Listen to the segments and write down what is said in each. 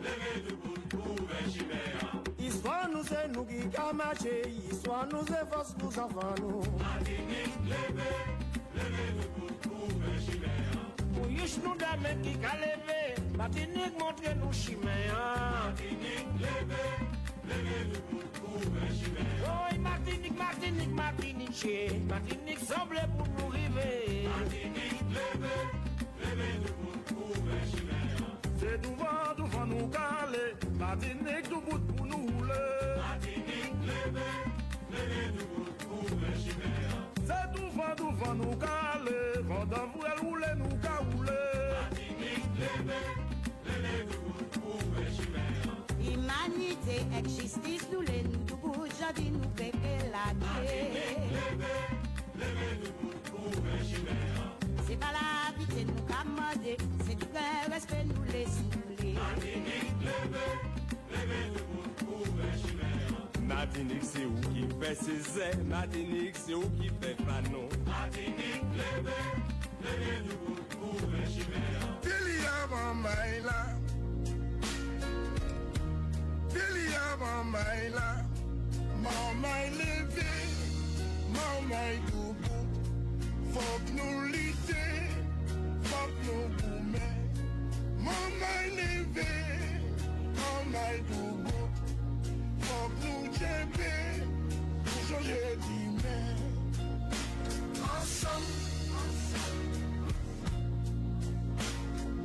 levez debout pour trouver chimère. Histoire nous c'est nous qui a marché, histoire nous c'est force pour enfants nous. Martinique, levez debout pour trouver chimère. Pour yush nous d'amène qui a levé, Martinique montre nous chimère. Martinique, levez debout pour trouver chimère. Oh Martinique, Martinique, Martinique, Martinique semble pour nous river. Martinique, levez debout pour trouver chimère. C'est tout vent nous caler, Martinique tout bout pour nous rouler. Martinique, levez debout pour trouver chimère. C'est tout vent nous caler, vent d'envouer rouler nous caouler. Martinique, levez debout pour trouver chimère. Humanité et justice nous les nous tout bout, jadis nous péper la Martinique, levez debout pour trouver chimère. C'est pas la vie que nous commander, c'est du cœur respect nous les souler. Martinique, levez debout pour trouver chimère. Martinique, c'est où qui fait ses ailes. Martinique, c'est où qui fait fanon. Martinique, levez debout pour trouver chimère. Filia mamaila, Filia mamaila, mamay levé, mamay debout. Faut que nous lutter, faut que nous boumer. Mamay levé, mamay debout. Faut que nous jemper, pour changer d'humain. Ensemble,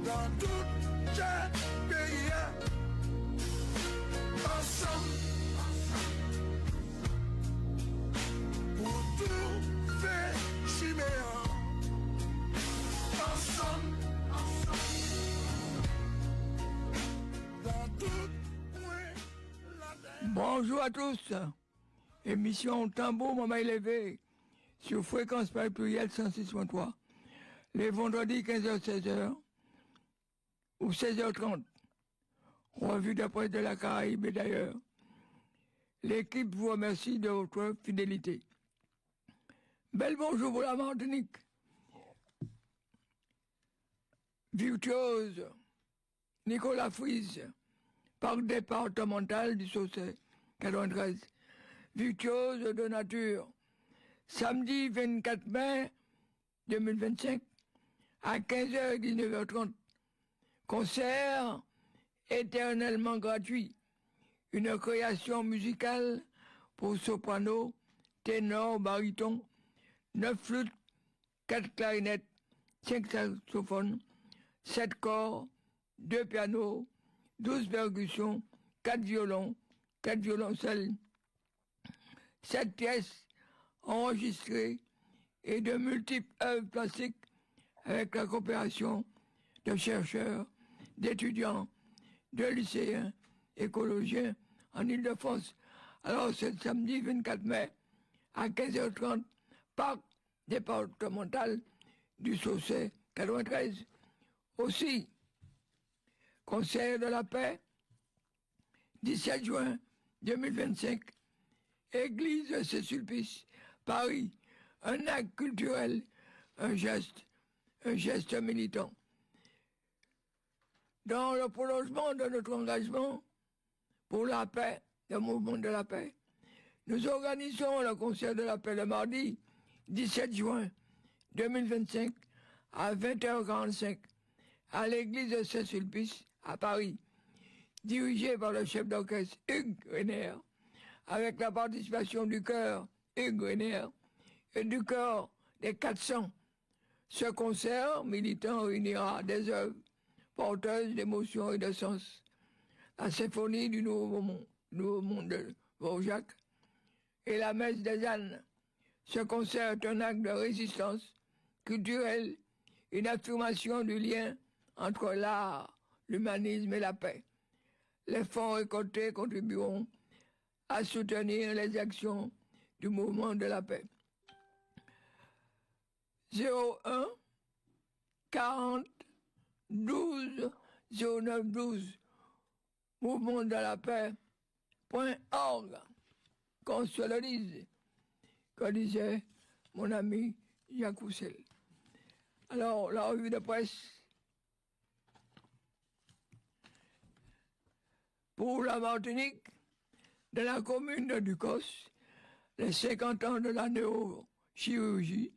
dans tout ce pays, ensemble, pour tout faire chimère. Ensemble, dans tout point la terre. Bonjour à tous. Émission Tambour Maman élevé sur fréquence par pluriel 106.3. Les vendredis 15h-16h ou 16h30. Revue de presse de la Caraïbe et d'ailleurs. L'équipe vous remercie de votre fidélité. Bel bonjour pour la Martinique. Virtuose, Nicolas Frise, parc départemental du Saucet, 93. Virtuose de nature, samedi 24 mai 2025, à 15h et 19h30. Concert éternellement gratuit. Une création musicale pour soprano, ténor, baryton, 9 flûtes, 4 clarinettes, 5 saxophones, 7 corps, 2 pianos, 12 percussions, 4 violons, 4 violoncelles, 7 pièces enregistrées et de multiples œuvres classiques avec la coopération de chercheurs, d'étudiants, de lycéens, écologiens en Ile-de-France. Alors c'est samedi 24 mai à 15h30, parc départemental du Saucet 93. Aussi, concert de la paix, 17 juin 2025, Église Saint-Sulpice, Paris, un acte culturel, un geste militant. Dans le prolongement de notre engagement pour la paix, le mouvement de la paix, nous organisons le concert de la paix le mardi 17 juin 2025 à 20h45 à l'église de Saint-Sulpice à Paris, dirigé par le chef d'orchestre Hugues Renner, avec la participation du chœur Hugues Renner et du chœur des 400. Ce concert militant réunira des œuvres porteuses d'émotion et de sens. La symphonie du Nouveau Monde de Dvorak et la messe des ânes. Ce concert est un acte de résistance culturelle, une affirmation du lien entre l'art, l'humanisme et la paix. Les fonds récoltés contribueront à soutenir les actions du mouvement de la paix. 01 40 12 09 12 mouvement de la paix.org. Qu'on se le dise, que disait mon ami Jacques Roussel. Alors, la revue de presse pour la Martinique, de la commune de Ducos, les 50 ans de la neurochirurgie.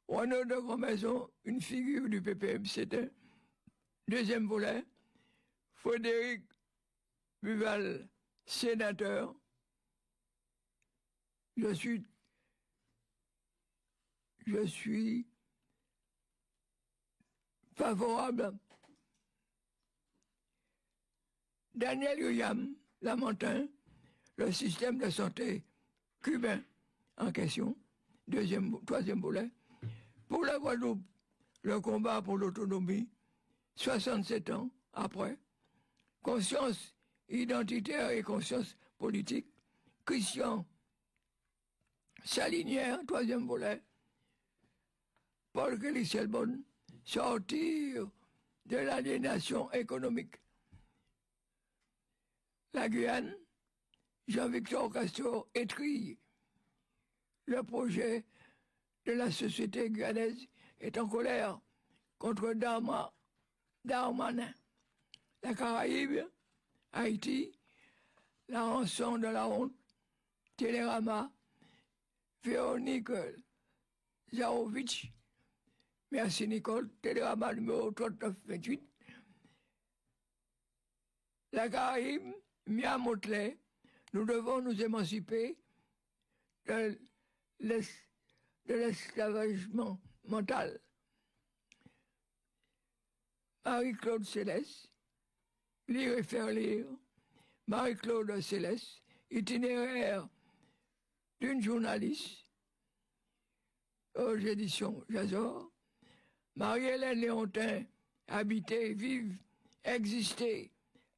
Renaud de Grandmaison, une figure du PPM, c'était. Deuxième volet, Frédéric Buval, sénateur. Je suis favorable. Daniel Yuyam, Lamentin, le système de santé cubain en question, troisième volet. Pour la Guadeloupe, le combat pour l'autonomie, 67 ans après, conscience identitaire et conscience politique, Christian Salinière, troisième volet, Paul Kelly-Selbonne, sortir de l'aliénation économique. La Guyane, Jean-Victor Castor étrille le projet de la société guyanaise est en colère contre Darmanin. La Caraïbe, Haïti, la rançon de la honte, Télérama, Véronique Zarovitch, merci Nicole, Télérama numéro 3928. La Caraïbe, Mia Motley, nous devons nous émanciper de l'esclavagement mental. Marie-Claude Céleste, lire et faire lire, Marie-Claude Céleste, itinéraire d'une journaliste aux éditions Jazor, Marie-Hélène Léontin, habiter, vivre, exister,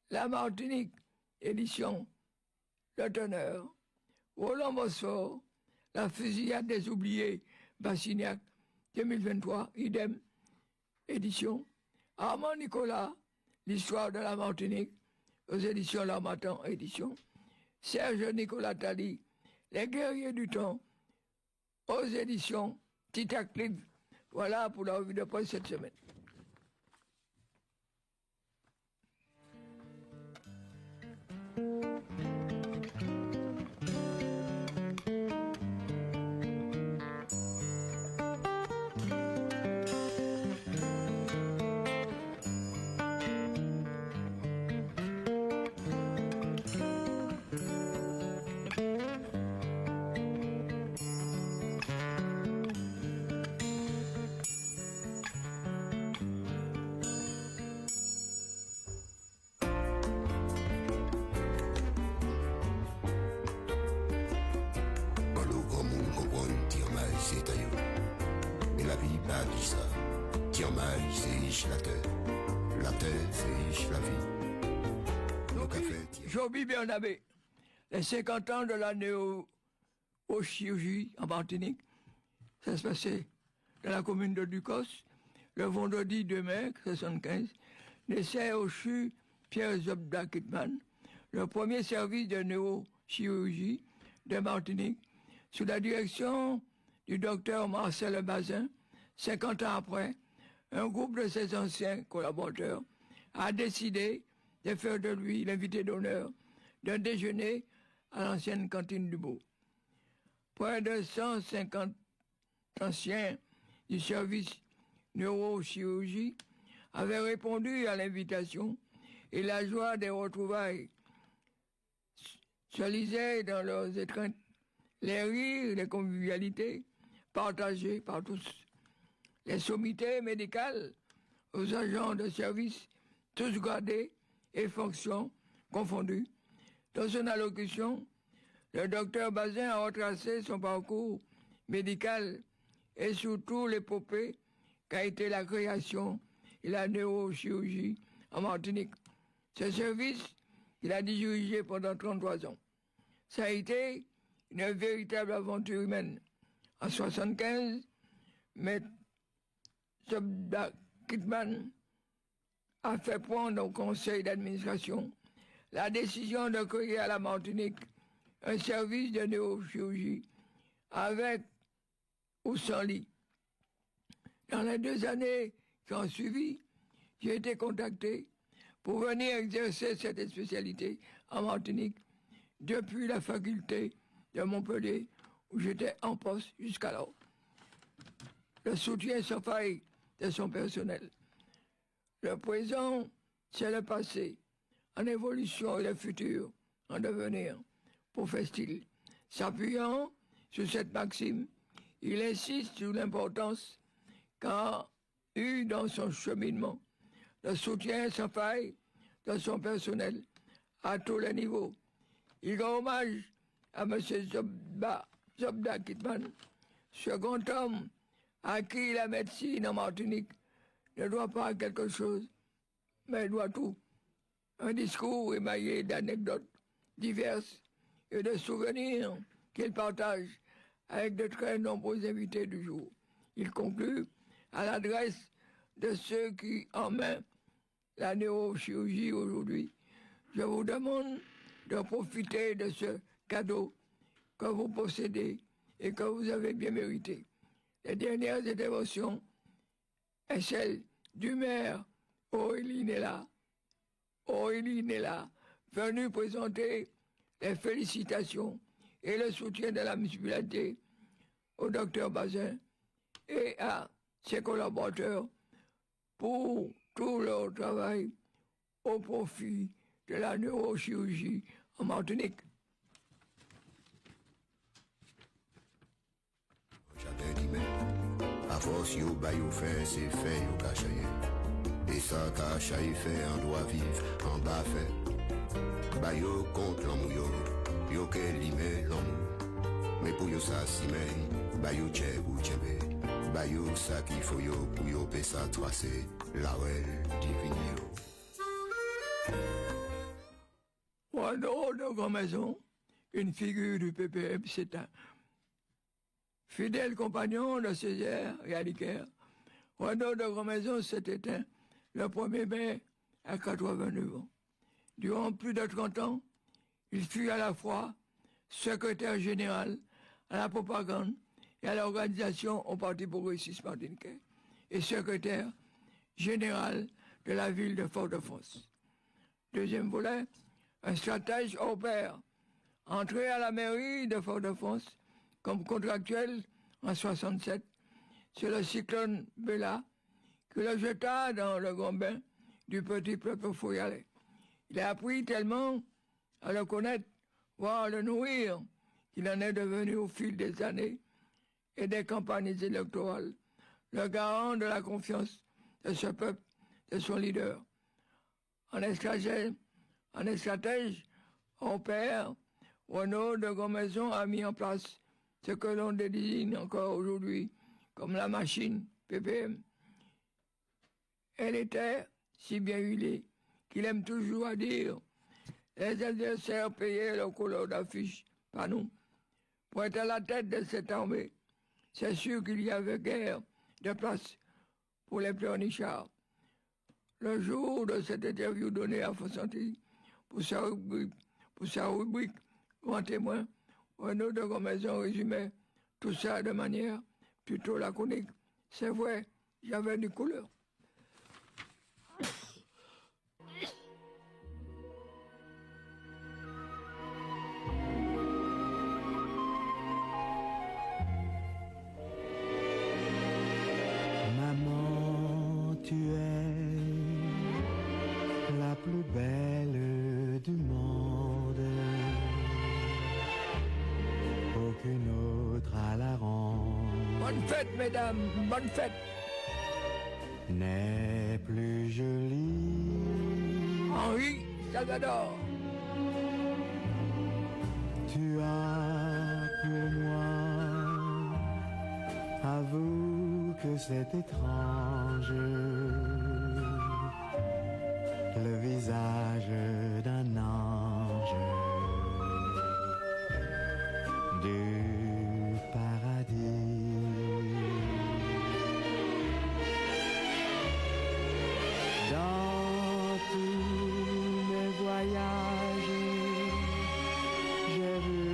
la Martinique, édition Le Teneur, Roland Bosfort, la fusillade des oubliés, Bassignac, 2023, idem, édition, Armand Nicolas, l'histoire de la Martinique, aux éditions L'Armatan, édition, Serge Nicolas Tali, les guerriers du temps, aux éditions Titaclive. Voilà pour la revue de presse cette semaine. Joby Bernabé, les 50 ans de la néo-chirurgie en Martinique, ça se passait dans la commune de Ducos, le vendredi 2 mai 1975, naissait au CHU Pierre Zobda Kitman, le premier service de neurochirurgie de Martinique, sous la direction du docteur Marcel Bazin. 50 ans après, un groupe de ses anciens collaborateurs a décidé de faire de lui l'invité d'honneur d'un déjeuner à l'ancienne cantine du Beau. Près de 150 anciens du service neurochirurgie avaient répondu à l'invitation et la joie des retrouvailles se lisait dans leurs étreintes. Les rires, les convivialités partagées par tous. Les sommités médicales aux agents de service, tous gradés et fonctions confondues. Dans son allocution, le docteur Bazin a retracé son parcours médical et surtout l'épopée qu'a été la création et la neurochirurgie en Martinique. Ce service, il a dirigé pendant 33 ans. Ça a été une véritable aventure humaine. En 1975, M. Zobda Kitman a fait prendre au conseil d'administration la décision de créer à la Martinique un service de neurochirurgie avec ou sans lit. Dans les 2 années qui ont suivi, j'ai été contacté pour venir exercer cette spécialité en Martinique depuis la faculté de Montpellier où j'étais en poste jusqu'alors. Le soutien sans faille de son personnel. Le présent, c'est le passé, en évolution et le futur, en devenir, professe-t-il. S'appuyant sur cette maxime, il insiste sur l'importance qu'a eu dans son cheminement le soutien sans faille de son personnel à tous les niveaux. Il rend hommage à M. Zobda Kitman, second homme à qui la médecine en Martinique ne doit pas quelque chose, mais doit tout. Un discours émaillé d'anecdotes diverses et de souvenirs qu'il partage avec de très nombreux invités du jour. Il conclut à l'adresse de ceux qui en main la neurochirurgie aujourd'hui. Je vous demande de profiter de ce cadeau que vous possédez et que vous avez bien mérité. Les dernières interventions est celle du maire Aurélie Nella, venu présenter les félicitations et le soutien de la municipalité au docteur Bazin et à ses collaborateurs pour tout leur travail au profit de la neurochirurgie en Martinique. J'avais dit, mais à force, yo, bah, yo fait, c'est fait, yo, cachaye. Et ça, cachaye fait, on doit vivre, en bas fait. Bah, yo, contre l'amour, yo, qu'elle limait l'amour. Mais pour yo, ça, si, mais, bah, yo, tchèb ou tchèbé. Bah, yo, ça, qu'il faut, yo, pour yo, paie ça, tracer, la ouelle, divini, yo. Wando de Grand-Maison, une figure du PPM, c'est un fidèle compagnon de Césaire et Alicaire. Wando de Grand-Maison s'est éteint le 1er mai à 89 ans. Durant plus de 30 ans, il fut à la fois secrétaire général à la propagande et à l'organisation au Parti progressiste martiniquais et secrétaire général de la ville de Fort-de-France. Deuxième volet, un stratège hors pair, entré à la mairie de Fort-de-France comme contractuel en 67, c'est le cyclone Bella qui le jeta dans le grand bain du petit peuple foyalais. Il a appris tellement à le connaître, voire à le nourrir, qu'il en est devenu au fil des années et des campagnes électorales le garant de la confiance de ce peuple, de son leader. En stratège, au père, Renaud de Grand-Maison a mis en place ce que l'on désigne encore aujourd'hui comme la machine PPM. Elle était si bien huilée qu'il aime toujours à dire les adversaires payaient leur couleur d'affiche, pas nous. Pour être à la tête de cette armée, c'est sûr qu'il y avait guère de place pour les pleurnichards. Le jour de cette interview donnée à Fossanti, pour sa rubrique Grand témoin, Renaud de Grand-Maison résumait tout ça de manière plutôt laconique. C'est vrai, j'avais du couleur. Maman, tu es la plus belle du monde. Aucune autre à la ronde Bonne fête, mesdames, bonne fête. n'est plus jolie. Henri Salvador. Tu as pour moi, avoue que c'est étrange, le visage d'un ange du paradis. Dans tous mes voyages, j'ai vu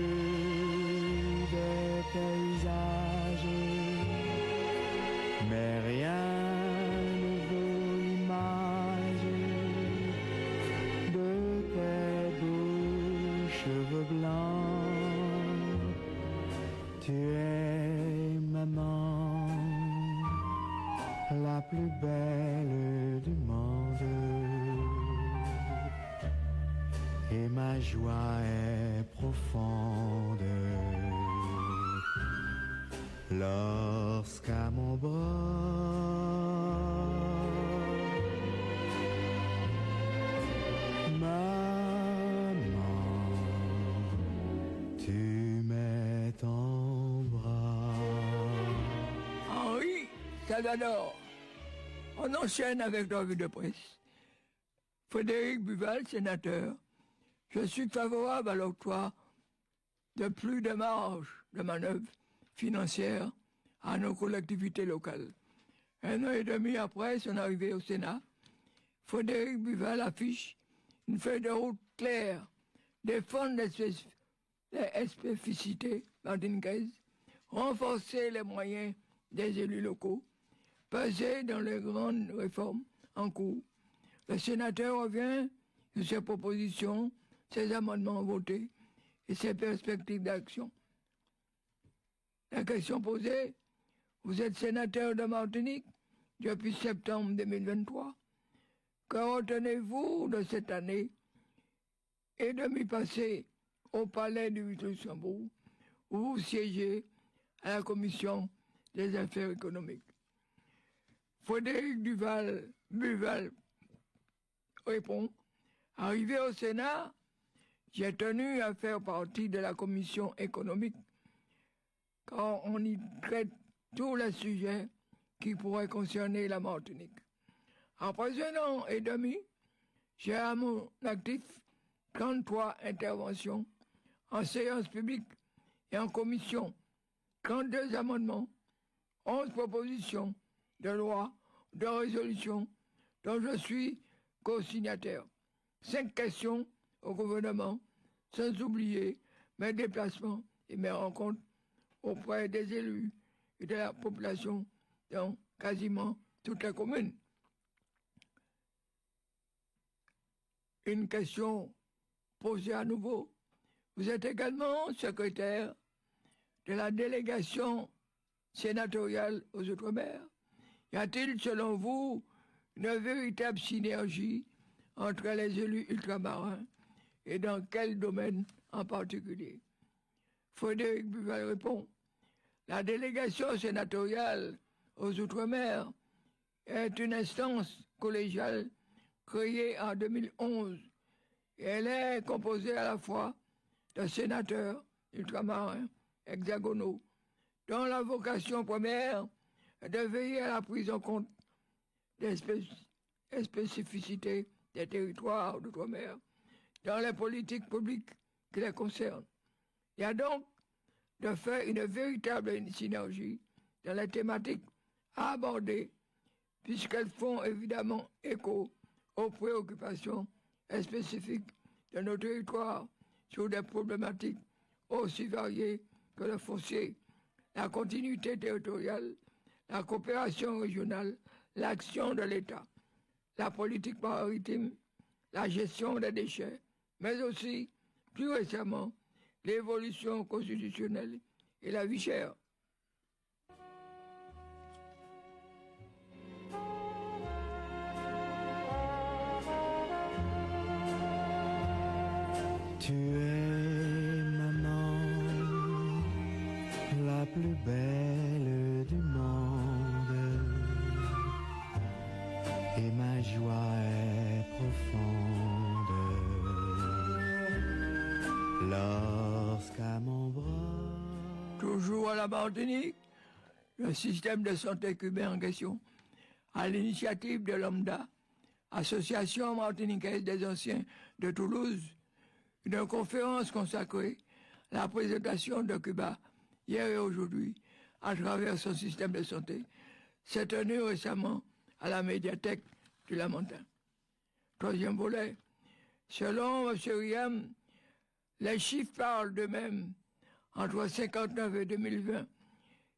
des paysages, mais rien ne vaut l'image cheveux blancs, tu es maman, la plus belle du monde. Et ma joie est profonde lorsqu'à mon bras maman, tu mets ton bras. Henri Salvador. On enchaîne avec la revue de presse. Frédéric Buval, sénateur. Je suis favorable à l'octroi de plus de marge de manœuvre financière à nos collectivités locales. 1 an et demi après son arrivée au Sénat, Frédéric Buval affiche une feuille de route claire, défendre les spécificités martiniquaises, renforcer les moyens des élus locaux, peser dans les grandes réformes en cours. Le sénateur revient sur ses propositions, ses amendements votés et ses perspectives d'action. La question posée, vous êtes sénateur de Martinique depuis septembre 2023. Que retenez-vous de cette année et demi passée au palais du Luxembourg où vous siégez à la commission des affaires économiques? Frédéric Buval répond, arrivé au Sénat, j'ai tenu à faire partie de la commission économique car on y traite tous les sujets qui pourraient concerner la Martinique. Après 1 an et demi, j'ai à mon actif 33 interventions en séance publique et en commission, 32 amendements, 11 propositions de loi, de résolution dont je suis co-signataire, 5 questions au gouvernement, sans oublier mes déplacements et mes rencontres auprès des élus et de la population dans quasiment toutes les communes. Une question posée à nouveau. Vous êtes également secrétaire de la délégation sénatoriale aux Outre-mer. Y a-t-il, selon vous, une véritable synergie entre les élus ultramarins et dans quel domaine en particulier? Frédéric Buval répond, la délégation sénatoriale aux Outre-mer est une instance collégiale créée en 2011 et elle est composée à la fois de sénateurs ultramarins hexagonaux dont la vocation première est de veiller à la prise en compte des spécificités des territoires d'outre-mer dans les politiques publiques qui les concernent. Il y a donc de faire une véritable synergie dans les thématiques à aborder, puisqu'elles font évidemment écho aux préoccupations spécifiques de nos territoires sur des problématiques aussi variées que le foncier, la continuité territoriale, la coopération régionale, l'action de l'État, la politique maritime, la gestion des déchets, mais aussi, plus récemment, l'évolution constitutionnelle et la vie chère. Tu es maman, la plus belle du monde, et ma joie est profonde lorsqu'à mon bras. Toujours à la Martinique, le système de santé cubain en question, à l'initiative de l'OMDA, Association martiniquaise des anciens de Toulouse, une conférence consacrée à la présentation de Cuba hier et aujourd'hui à travers son système de santé s'est tenue récemment à la médiathèque du Lamentin. Troisième volet, selon M. Riam, les chiffres parlent d'eux-mêmes. Entre 1959 et 2020,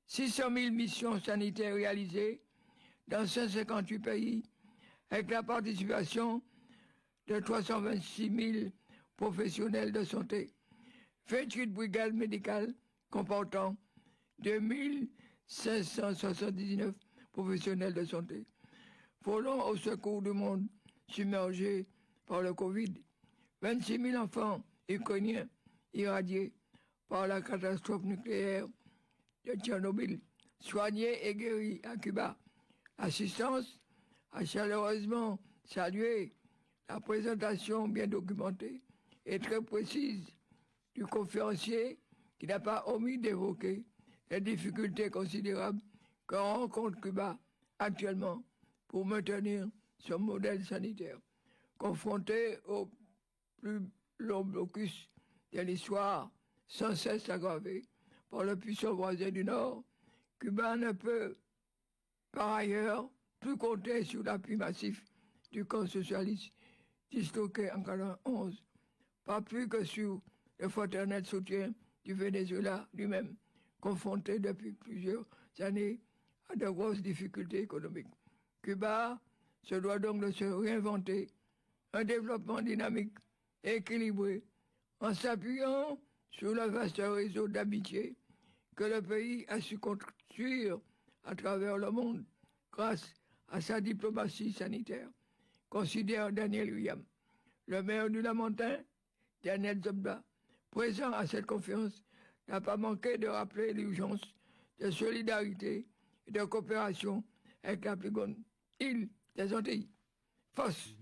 600 000 missions sanitaires réalisées dans 158 pays, avec la participation de 326 000 professionnels de santé, 28 brigades médicales comportant 2579 professionnels de santé, volant au secours du monde submergé par le Covid, 26 000 enfants ukrainiens irradiés par la catastrophe nucléaire de Tchernobyl, soignés et guéris à Cuba. Assistance a chaleureusement salué la présentation bien documentée et très précise du conférencier qui n'a pas omis d'évoquer les difficultés considérables que rencontre Cuba actuellement pour maintenir son modèle sanitaire. Confronté au plus long blocus de l'histoire, sans cesse aggravé par le puissant voisin du Nord, Cuba ne peut par ailleurs plus compter sur l'appui massif du camp socialiste disloqué en 1991, pas plus que sur le fraternel soutien du Venezuela lui-même, confronté depuis plusieurs années à de grosses difficultés économiques. Cuba se doit donc de se réinventer un développement dynamique et équilibré en s'appuyant sur le vaste réseau d'amitié que le pays a su construire à travers le monde grâce à sa diplomatie sanitaire, considère Daniel William. Le maire du Lamentin, Daniel Zobda, présent à cette conférence, n'a pas manqué de rappeler l'urgence de solidarité et de coopération avec la plus grande île des Antilles, Fosse.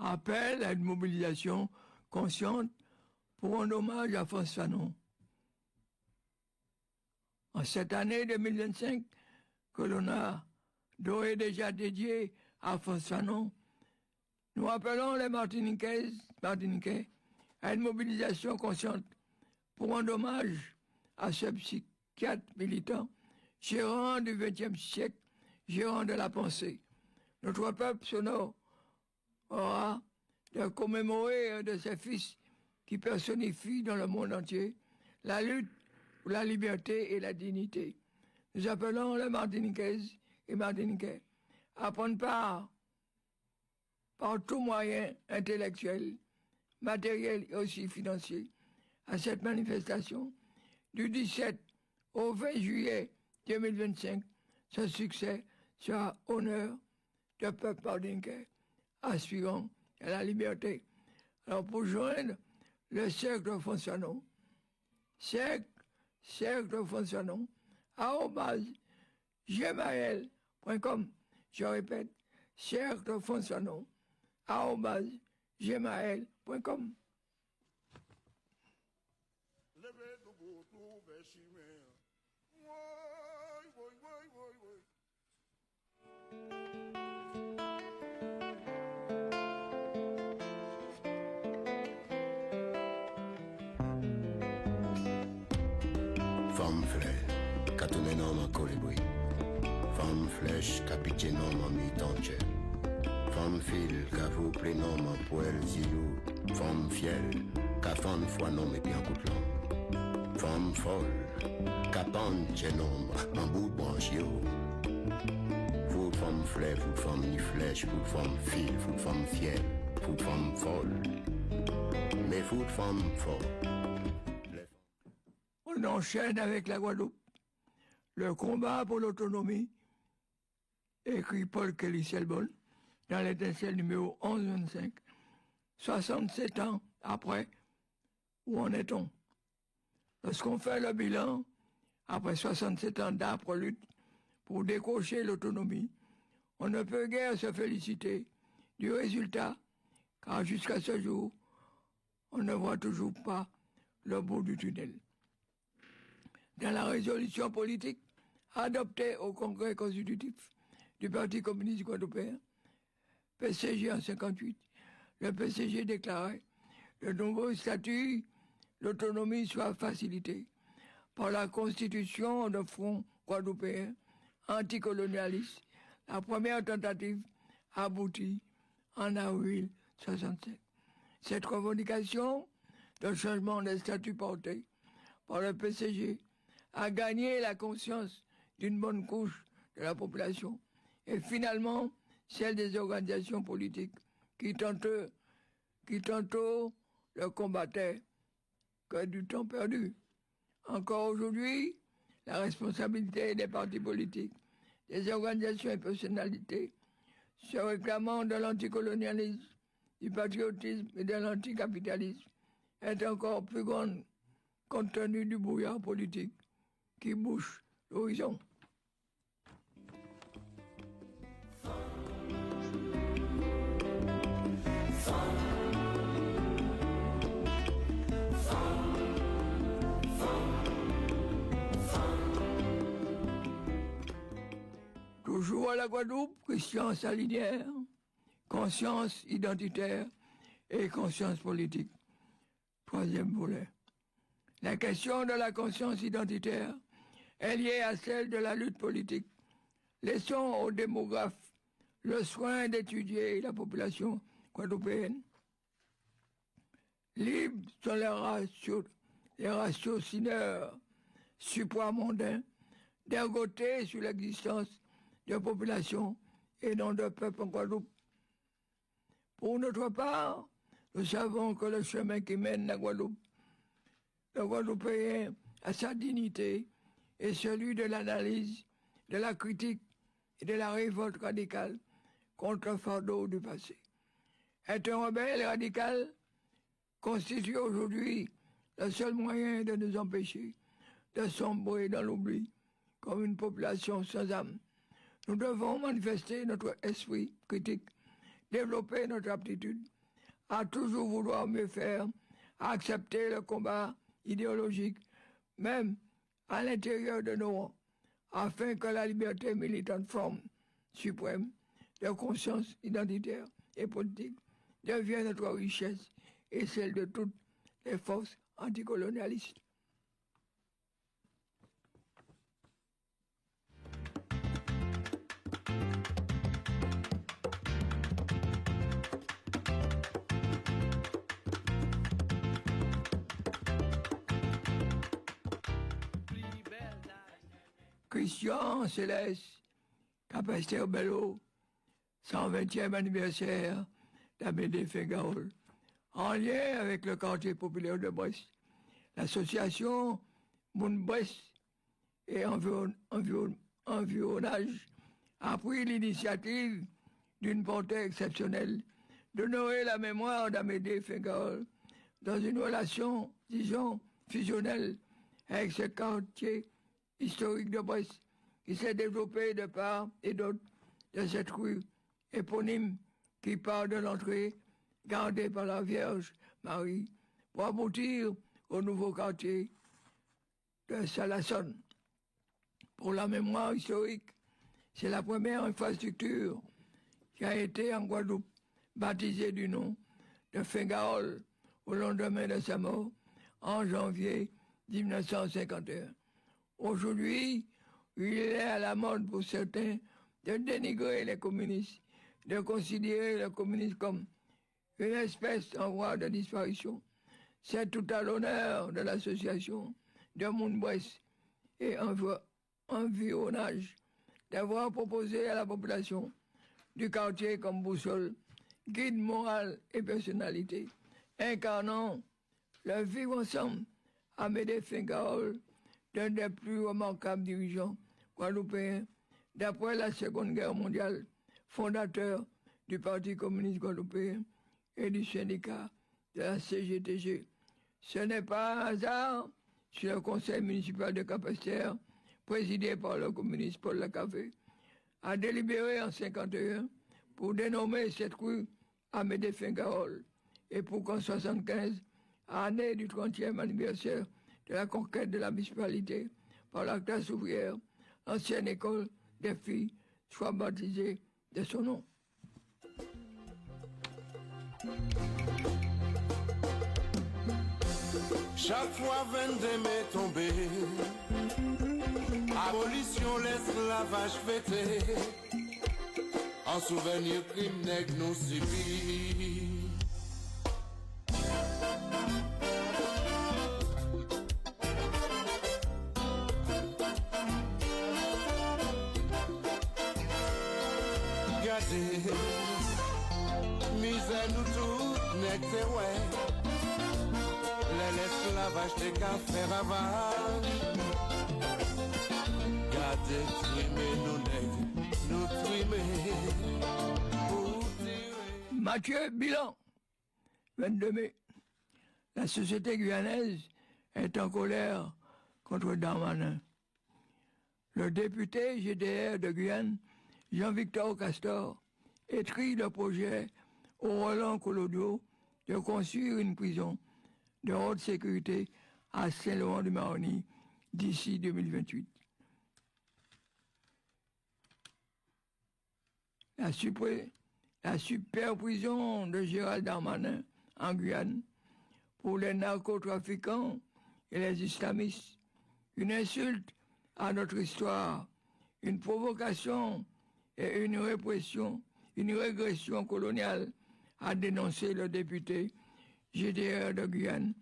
Appel à une mobilisation consciente pour un hommage à Frantz Fanon. En cette année 2025, que l'on a d'ores et déjà dédié à Frantz Fanon, nous appelons les Martiniquais à une mobilisation consciente pour un hommage à ce psychiatre militant, gérant du XXe siècle, gérant de la pensée. Notre peuple sonore aura de commémorer un de ses fils qui personnifie dans le monde entier la lutte pour la liberté et la dignité. Nous appelons les Martiniquaises et Martiniquais à prendre part par tout moyen intellectuel, matériel et aussi financier à cette manifestation du 17 au 20 juillet 2025. Ce succès sera honneur du peuple martiniquais aspirant à la liberté. Alors pour joindre le cercle Frantz Fanon, cercle Frantz Fanon, @gmail.com. Je répète, cercle Frantz Fanon, @gmail.com. Levez debout, tout vers Woy, woy, woy, woy, woy. Femme flèche, katounen nom en colibri. Femme flèche, capitaine nom en mi-tanche. Femme fil, kavou plénom en poêle zilou. Femme fiel, kafan fois nom et bien couplant. Femme folle, kapan nom en bout branche yo. Faut femme flèche, faut femme ni flèche, faut femme fil, faut femme fiel, faut femme folle. Mais faut femme folle. On enchaîne avec la Guadeloupe. Le combat pour l'autonomie, écrit Paul Kelly-Selbonne dans l'étincelle numéro 1125. 67 ans après, où en est-on? Lorsqu'on fait le bilan, après 67 ans d'âpre lutte pour décrocher l'autonomie, on ne peut guère se féliciter du résultat, car jusqu'à ce jour, on ne voit toujours pas le bout du tunnel. Dans la résolution politique adoptée au Congrès constitutif du Parti communiste guadeloupéen, PCG en 58, le PCG déclarait le nouveau statut, l'autonomie soit facilitée par la constitution de front guadeloupéen anticolonialiste, la première tentative aboutie en avril 67. Cette revendication de changement de statut porté par le PCG a gagné la conscience d'une bonne couche de la population et finalement celle des organisations politiques qui tantôt le combattaient que du temps perdu. Encore aujourd'hui, la responsabilité des partis politiques, des organisations et personnalités se réclamant de l'anticolonialisme, du patriotisme et de l'anticapitalisme est encore plus grande compte tenu du brouillard politique qui bouche l'horizon. Toujours à la Guadeloupe, Christian Salinière, conscience identitaire et conscience politique. Troisième volet. La question de la conscience identitaire est liée à celle de la lutte politique. Laissons aux démographes le soin d'étudier la population guadeloupéenne. Libres sont les ratiocineurs supramondains d'ergoter sur l'existence de populations et non de peuples en Guadeloupe. Pour notre part, nous savons que le chemin qui mène la Guadeloupe, le Guadeloupéen à sa dignité, est celui de l'analyse, de la critique et de la révolte radicale contre le fardeau du passé. Être un rebelle radical constitue aujourd'hui le seul moyen de nous empêcher de sombrer dans l'oubli comme une population sans âme. Nous devons manifester notre esprit critique, développer notre aptitude à toujours vouloir mieux faire, à accepter le combat idéologique, même à l'intérieur de nos rangs, afin que la liberté militante forme suprême de conscience identitaire et politique devienne notre richesse et celle de toutes les forces anticolonialistes. Christian Céleste, Capaster Bello, 120e anniversaire d'Amédée Fingaol, en lien avec le quartier populaire de Brest. L'association Moun Brest et Environnage a pris l'initiative d'une portée exceptionnelle d'honorer la mémoire d'Amédée Fingaol dans une relation, disons, fusionnelle avec ce quartier historique de Brest qui s'est développé de part et d'autre de cette rue éponyme qui part de l'entrée gardée par la Vierge Marie pour aboutir au nouveau quartier de Salassonne. Pour la mémoire historique, c'est la première infrastructure qui a été en Guadeloupe baptisée du nom de Fingaol au lendemain de sa mort en janvier 1951. Aujourd'hui, il est à la mode pour certains de dénigrer les communistes, de considérer le communisme comme une espèce en voie de disparition. C'est tout à l'honneur de l'association de Moun Brest et Environnage d'avoir proposé à la population du quartier comme boussole, guide moral et personnalité, incarnant le vivre ensemble Amédée Fingaol, l'un des plus remarquables dirigeants guadeloupéens d'après la Seconde Guerre mondiale, fondateur du Parti communiste guadeloupéen et du syndicat de la CGTG. Ce n'est pas un hasard si le conseil municipal de Capesterre, présidé par le communiste Paul Lacafé, a délibéré en 1951 pour dénommer cette rue Amédée Fingaol et pour qu'en 1975, année du 30e anniversaire de la conquête de la municipalité par la classe ouvrière, l'ancienne école des filles soit baptisée de son nom. Chaque fois 22 mai tombé, abolition l'esclavage fêté, en souvenir crime nègre nous subit. nous tous n'étions ouais. L'esclavage des cafés ravage. Gardez, trimer nous nègres, nous trimer. Mathieu Bilan, 22 mai. La société guyanaise est en colère contre Darmanin. Le député GDR de Guyane, Jean-Victor Castor, écrit le projet au Roland Colodio de construire une prison de haute sécurité à Saint-Laurent-du-Maroni d'ici 2028. La super prison de Gérald Darmanin en Guyane pour les narcotrafiquants et les islamistes, une insulte à notre histoire, une provocation et une régression coloniale, a dénoncé le député GDR de Guyane,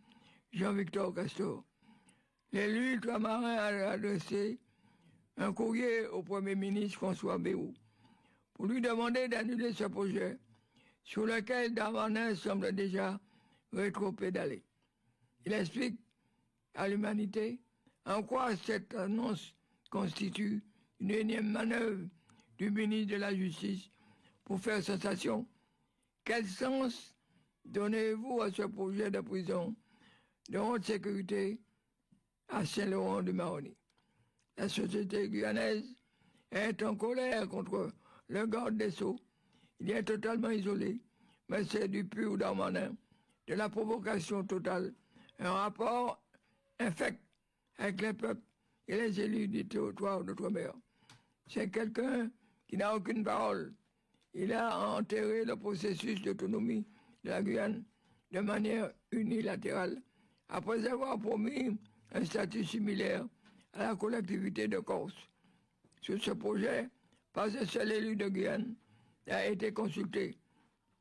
Jean-Victor Castor. L'élu ultramarin a adressé un courrier au Premier ministre François Bayrou pour lui demander d'annuler ce projet sur lequel Darmanin semble déjà rétropédaler. Il explique à l'humanité en quoi cette annonce constitue une énième manœuvre du ministre de la Justice pour faire sensation. Quel sens donnez-vous à ce projet de prison de haute sécurité à Saint-Laurent-du-Maroni? La société guyanaise est en colère contre le garde des Sceaux. Il est totalement isolé, mais c'est du pur Darmanin, de la provocation totale, un rapport infect avec les peuples et les élus du territoire d'outre-mer. C'est quelqu'un qui n'a aucune parole. Il a enterré le processus d'autonomie de la Guyane de manière unilatérale, après avoir promis un statut similaire à la collectivité de Corse. Sur ce projet, pas un seul élu de Guyane a été consulté.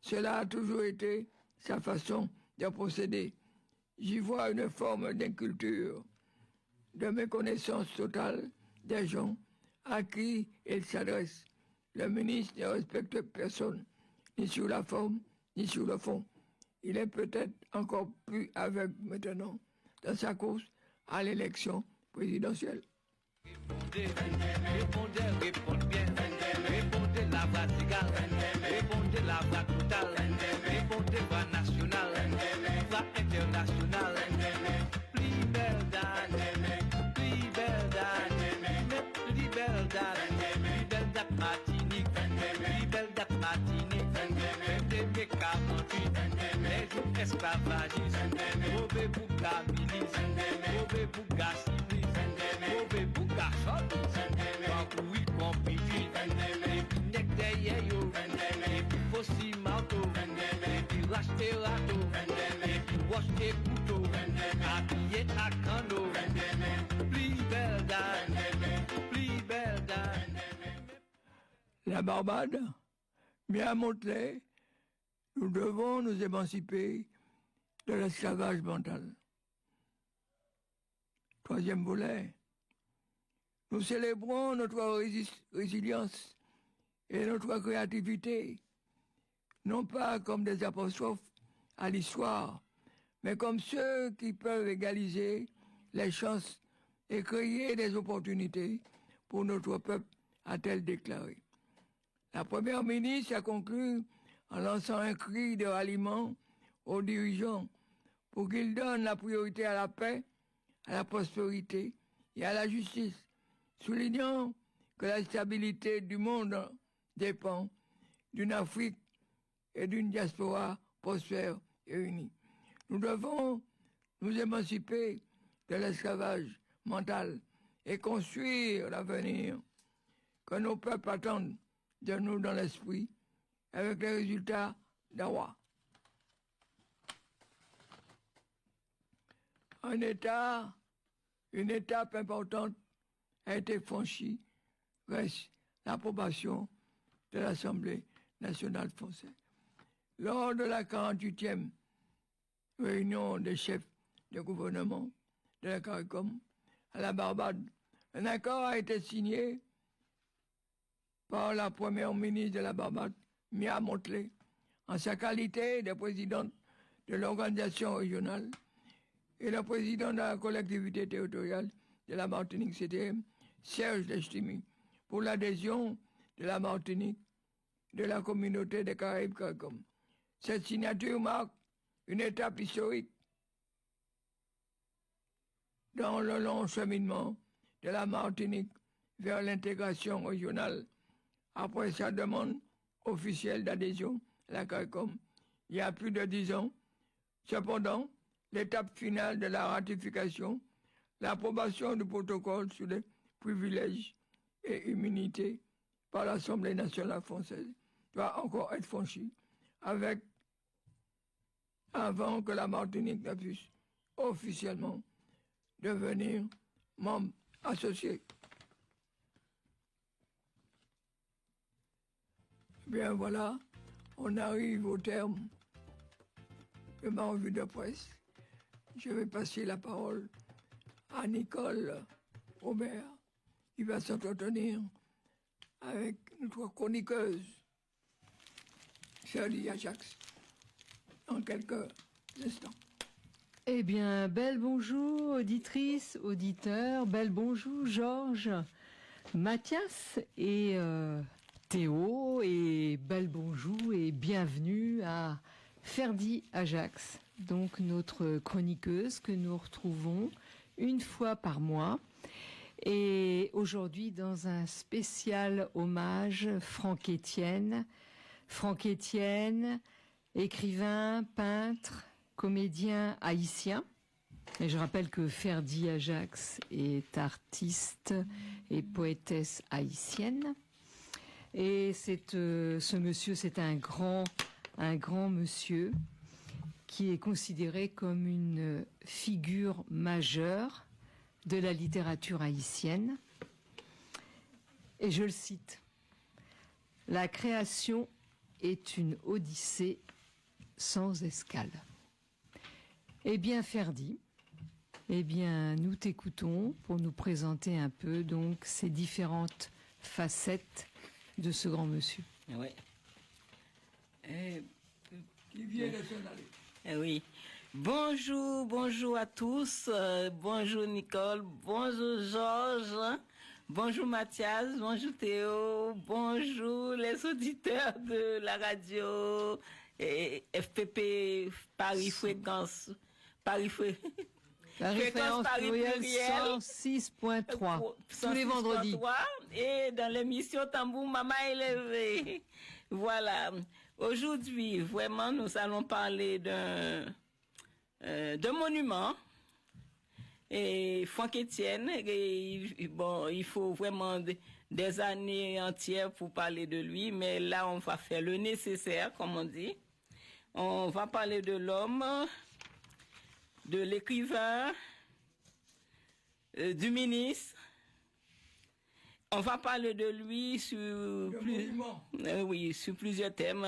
Cela a toujours été sa façon de procéder. J'y vois une forme d'inculture, de méconnaissance totale des gens à qui il s'adresse. Le ministre ne respecte personne, ni sur la forme, ni sur le fond. Il est peut-être encore plus aveugle maintenant dans sa course à l'élection présidentielle. Répondez bien, répondez la voix égale, répondez la voix totale, répondez voix nationale, voix internationale, plus belle dame, plus belle dame, plus belle dame Martinique, plus belle dame Martinique, 48, les jours esclavagistes, mauvais bouga milice, mauvais bouga civilisme, mauvais bouga chot, oui compris, et puis nek derrière yo, et puis fossi marteau, et puis racheter râteau, et puis wacheter couteau, habillé à cano, plus belle dame, plus belle dame. La Barbade, bien montelée, nous devons nous émanciper de l'esclavage mental. Troisième volet, nous célébrons notre résilience et notre créativité, non pas comme des apostrophes à l'histoire, mais comme ceux qui peuvent égaliser les chances et créer des opportunités pour notre peuple, a-t-elle déclaré. La première ministre a conclu en lançant un cri de ralliement aux dirigeants pour qu'ils donnent la priorité à la paix, à la prospérité et à la justice, soulignant que la stabilité du monde dépend d'une Afrique et d'une diaspora prospère et unie. Nous devons nous émanciper de l'esclavage mental et construire l'avenir que nos peuples attendent de nous dans l'esprit, avec les résultats d'Awa. Une étape importante a été franchie, reste l'approbation de l'Assemblée nationale française. Lors de la 48e réunion des chefs de gouvernement de la CARICOM à la Barbade, un accord a été signé par la première ministre de la Barbade, Mia Motley, en sa qualité de présidente de l'organisation régionale et le président de la collectivité territoriale de la Martinique, c'était Serge Lestimi, pour l'adhésion de la Martinique de la communauté des Caraïbes CARICOM. Cette signature marque une étape historique dans le long cheminement de la Martinique vers l'intégration régionale après sa demande officielle d'adhésion à la CARICOM il y a plus de 10 ans. Cependant, l'étape finale de la ratification, l'approbation du protocole sur les privilèges et immunités par l'Assemblée nationale française doit encore être franchie avant que la Martinique ne puisse officiellement devenir membre associé. Bien voilà, on arrive au terme de ma revue de presse. Je vais passer la parole à Nicole Robert, qui va s'entretenir avec notre chroniqueuse, Ferdi Ajax, en quelques instants. Eh bien, bel bonjour, auditrices, auditeurs, bel bonjour, Georges, Mathias et Théo, et bel bonjour et bienvenue à Ferdi Ajax, donc notre chroniqueuse que nous retrouvons une fois par mois. Et aujourd'hui, dans un spécial hommage, Franck Etienne. Franck Etienne, écrivain, peintre, comédien haïtien. Et je rappelle que Ferdi Ajax est artiste et poétesse haïtienne. Et ce monsieur, c'est un grand monsieur qui est considéré comme une figure majeure de la littérature haïtienne. Et je le cite: « La création est une odyssée sans escale. » Eh bien, Ferdi, nous t'écoutons pour nous présenter un peu donc ces différentes facettes de ce grand monsieur. Oui. Qui vient de s'en aller. Oui. Bonjour à tous. Bonjour Nicole. Bonjour Georges. Bonjour Mathias. Bonjour Théo. Bonjour les auditeurs de la radio FPP Paris Fréquence. La référence plurielle 106.3 tous les vendredis. Et dans l'émission Tambour Maman élevé. Voilà. Aujourd'hui, vraiment, nous allons parler d'un monument. Et Franck Etienne, il faut vraiment des années entières pour parler de lui, mais là, on va faire le nécessaire, comme on dit. On va parler de l'homme, de l'écrivain, du ministre. On va parler de lui sur plusieurs thèmes.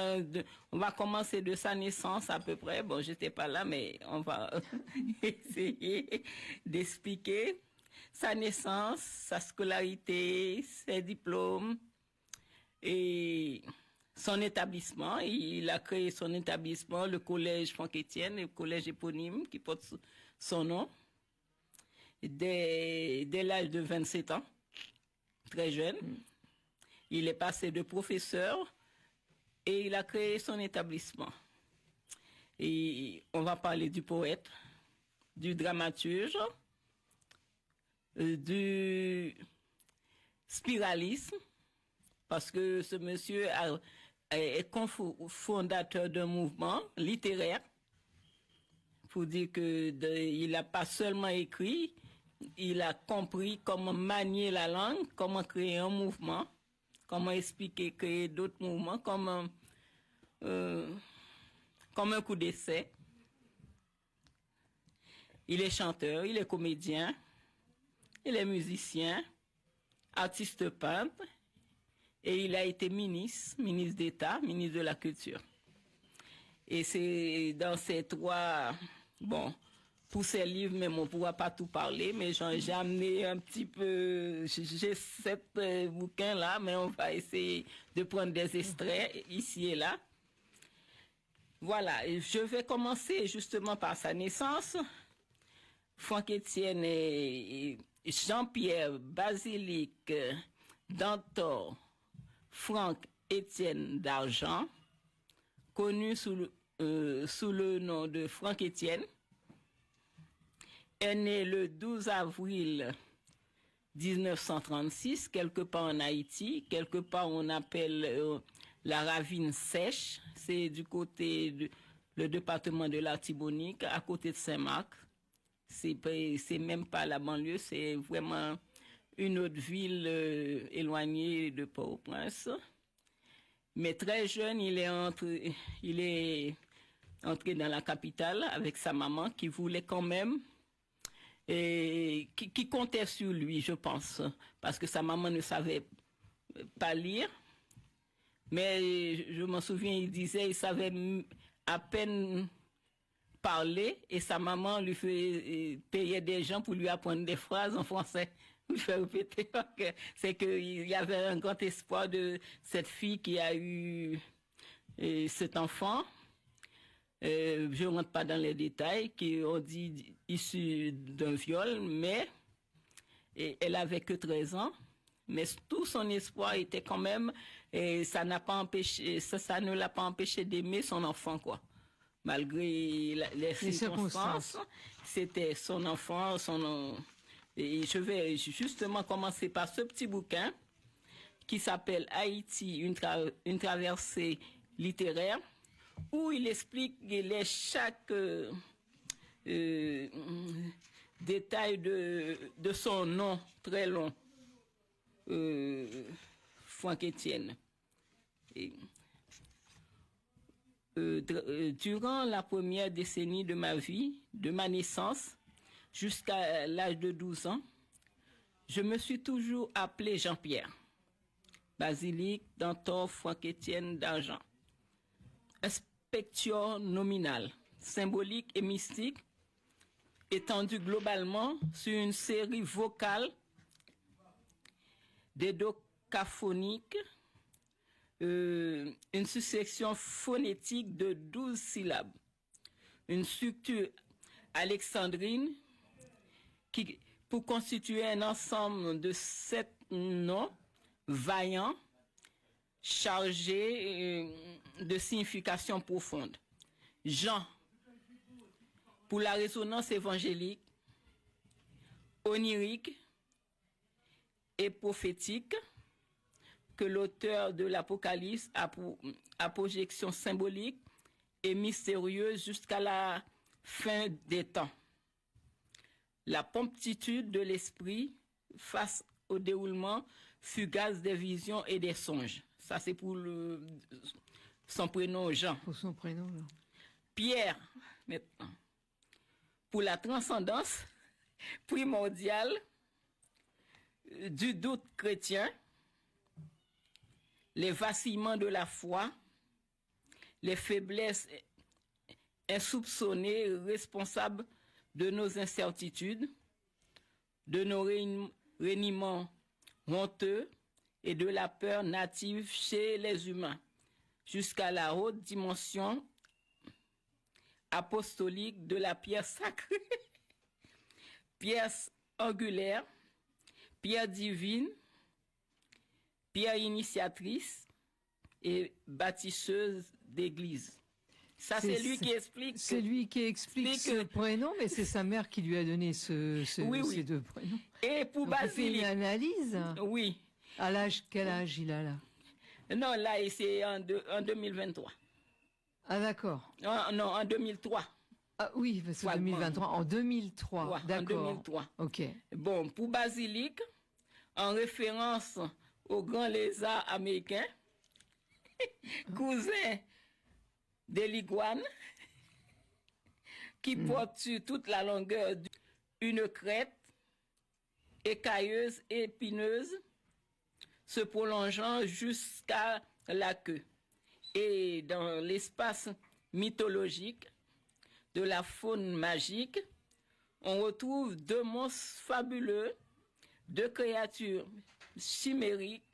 On va commencer de sa naissance à peu près. Bon, j'étais pas là, mais on va essayer d'expliquer sa naissance, sa scolarité, ses diplômes et son établissement. Il a créé son établissement, le collège Franck Etienne, le collège éponyme qui porte son nom, dès l'âge de 27 ans. Très jeune. Il est passé de professeur et il a créé son établissement. Et on va parler du poète, du dramaturge, du spiralisme, parce que ce monsieur est cofondateur d'un mouvement littéraire. Il faut dire qu'il n'a pas seulement écrit, il a compris comment manier la langue, comment créer un mouvement, comment expliquer, créer d'autres mouvements, comme un coup d'essai. Il est chanteur, il est comédien, il est musicien, artiste peintre, et il a été ministre d'État, ministre de la Culture. Et c'est dans ces trois... Bon, pour ces livres, mais on ne pourra pas tout parler, mais j'ai amené un petit peu... J'ai 7 bouquins là, mais on va essayer de prendre des extraits ici et là. Voilà, je vais commencer justement par sa naissance. Franck-Étienne et Jean-Pierre Basilique Dantor Franck-Étienne d'Argent, connu sous le nom de Franck-Étienne, est né le 12 avril 1936, quelque part en Haïti, quelque part on appelle la Ravine Sèche, c'est du côté le département de l'Artibonite, à côté de Saint-Marc. C'est même pas la banlieue, c'est vraiment une autre ville éloignée de Port-au-Prince. Mais très jeune, il est entré dans la capitale avec sa maman qui voulait quand même, qui comptait sur lui, je pense, parce que sa maman ne savait pas lire. Mais je m'en souviens, il disait, il savait à peine parler et sa maman lui payait des gens pour lui apprendre des phrases en français. Lui faire répéter. C'est qu'il y avait un grand espoir de cette fille qui a eu cet enfant. Je ne rentre pas dans les détails, qui ont dit issu d'un viol, mais elle avait que 13 ans. Mais tout son espoir était quand même, et ça n'a pas empêché, ça ne l'a pas empêché d'aimer son enfant, quoi. Malgré les circonstances, c'était son enfant, et je vais justement commencer par ce petit bouquin qui s'appelle Haïti, une traversée littéraire, où il explique chaque détail de son nom très long. Franck-Étienne. Durant la première décennie de ma vie, de ma naissance jusqu'à l'âge de 12 ans, je me suis toujours appelé Jean-Pierre. Basilique Dantor Franck-Étienne d'Argent. Inspecteur nominal, symbolique et mystique, étendu globalement sur une série vocale dédocaphonique, une succession phonétique de 12 syllabes, une structure alexandrine qui, pour constituer un ensemble de 7 noms vaillants, chargés de signification profonde. Jean, pour la résonance évangélique, onirique et prophétique, que l'auteur de l'Apocalypse a pour projection symbolique et mystérieuse jusqu'à la fin des temps. La promptitude de l'esprit face au déroulement fugace des visions et des songes. Ça, c'est pour son prénom Jean. Pour son prénom, là. Pierre, maintenant. Pour la transcendance primordiale du doute chrétien, les vacillements de la foi, les faiblesses insoupçonnées responsables de nos incertitudes, de nos reniements honteux et de la peur native chez les humains, jusqu'à la haute dimension apostolique de la pierre sacrée, pierre angulaire, pierre divine, pierre initiatrice et bâtisseuse d'église. Ça, c'est lui qui explique. C'est lui qui explique ce prénom, mais c'est sa mère qui lui a donné ces deux prénoms. Et pour Basilique. Il fait une analyse. Oui. À l'âge, quel âge il a là? Non, là, c'est en 2023. Ah, d'accord. Non, en 2003. Ah oui, c'est 2023. En 2003, ouais, d'accord. En 2003. Ok. Bon, pour Basilique, en référence au grand lézard américain, cousin des l'iguane, qui porte sur toute la longueur une crête écailleuse et épineuse, se prolongeant jusqu'à la queue. Et dans l'espace mythologique de la faune magique, on retrouve deux monstres fabuleux, deux créatures chimériques.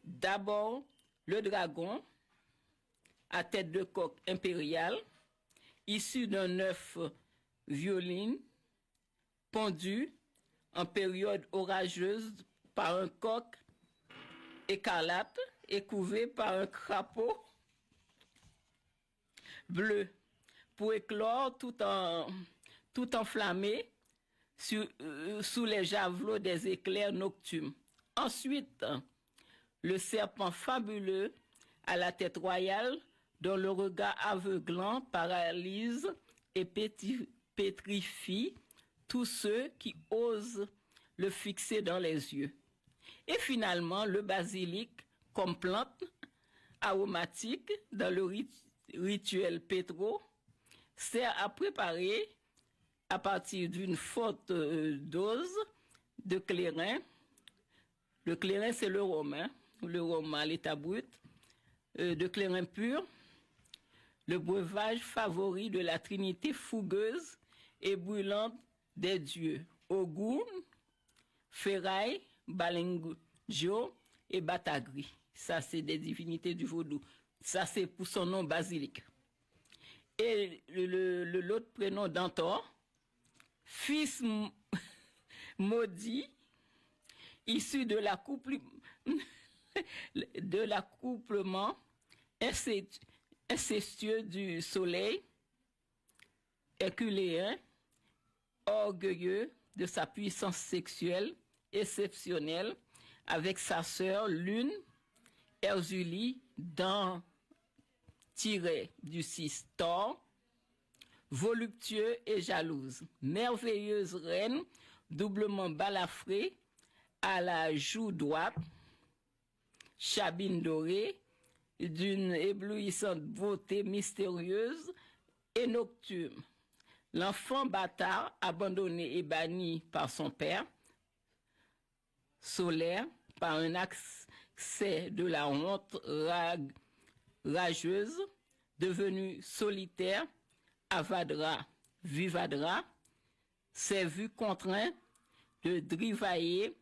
D'abord, le dragon, à tête de coque impériale, issu d'un œuf violine, pondu en période orageuse par un coq écarlate et couvé par un crapaud bleu, pour éclore tout enflammé sous les javelots des éclairs nocturnes. Ensuite, le serpent fabuleux à la tête royale, dont le regard aveuglant paralyse et pétrifie tous ceux qui osent le fixer dans les yeux. Et finalement, le basilic comme plante aromatique dans le rituel pétro sert à préparer à partir d'une forte dose de clairin. Le clairin, c'est le rhum à l'état brut, de clairin pur, le breuvage favori de la trinité fougueuse et brûlante des dieux, Ogun, Ferraille, Balengio et Batagri. Ça, c'est des divinités du vaudou. Ça, c'est pour son nom basilic. Et l'autre prénom d'Antor, fils maudit, issu de l'accouplement incestueux du soleil, herculéen, orgueilleux de sa puissance sexuelle exceptionnelle, avec sa sœur Lune, Erzulie, dans tiré du 6 Thor, voluptueux et jalouse, merveilleuse reine, doublement balafrée, à la joue droite, chabine dorée, d'une éblouissante beauté mystérieuse et nocturne. L'enfant bâtard, abandonné et banni par son père, solaire, par un accès de la honte rageuse, devenu solitaire, Avadra, Vivadra, s'est vu contraint de drivailler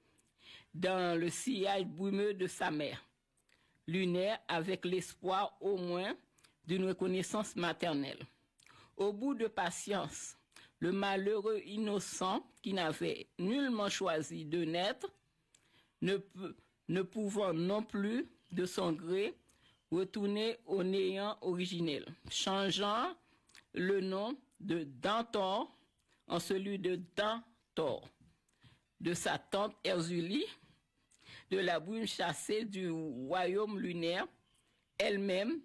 dans le sillage brumeux de sa mère, lunaire avec l'espoir au moins d'une reconnaissance maternelle. Au bout de patience, le malheureux innocent qui n'avait nullement choisi de naître, ne pouvant non plus de son gré retourner au néant originel, changeant le nom de Dantor en celui de Dantor, de sa tante Erzulie, de la brume chassée du royaume lunaire, elle-même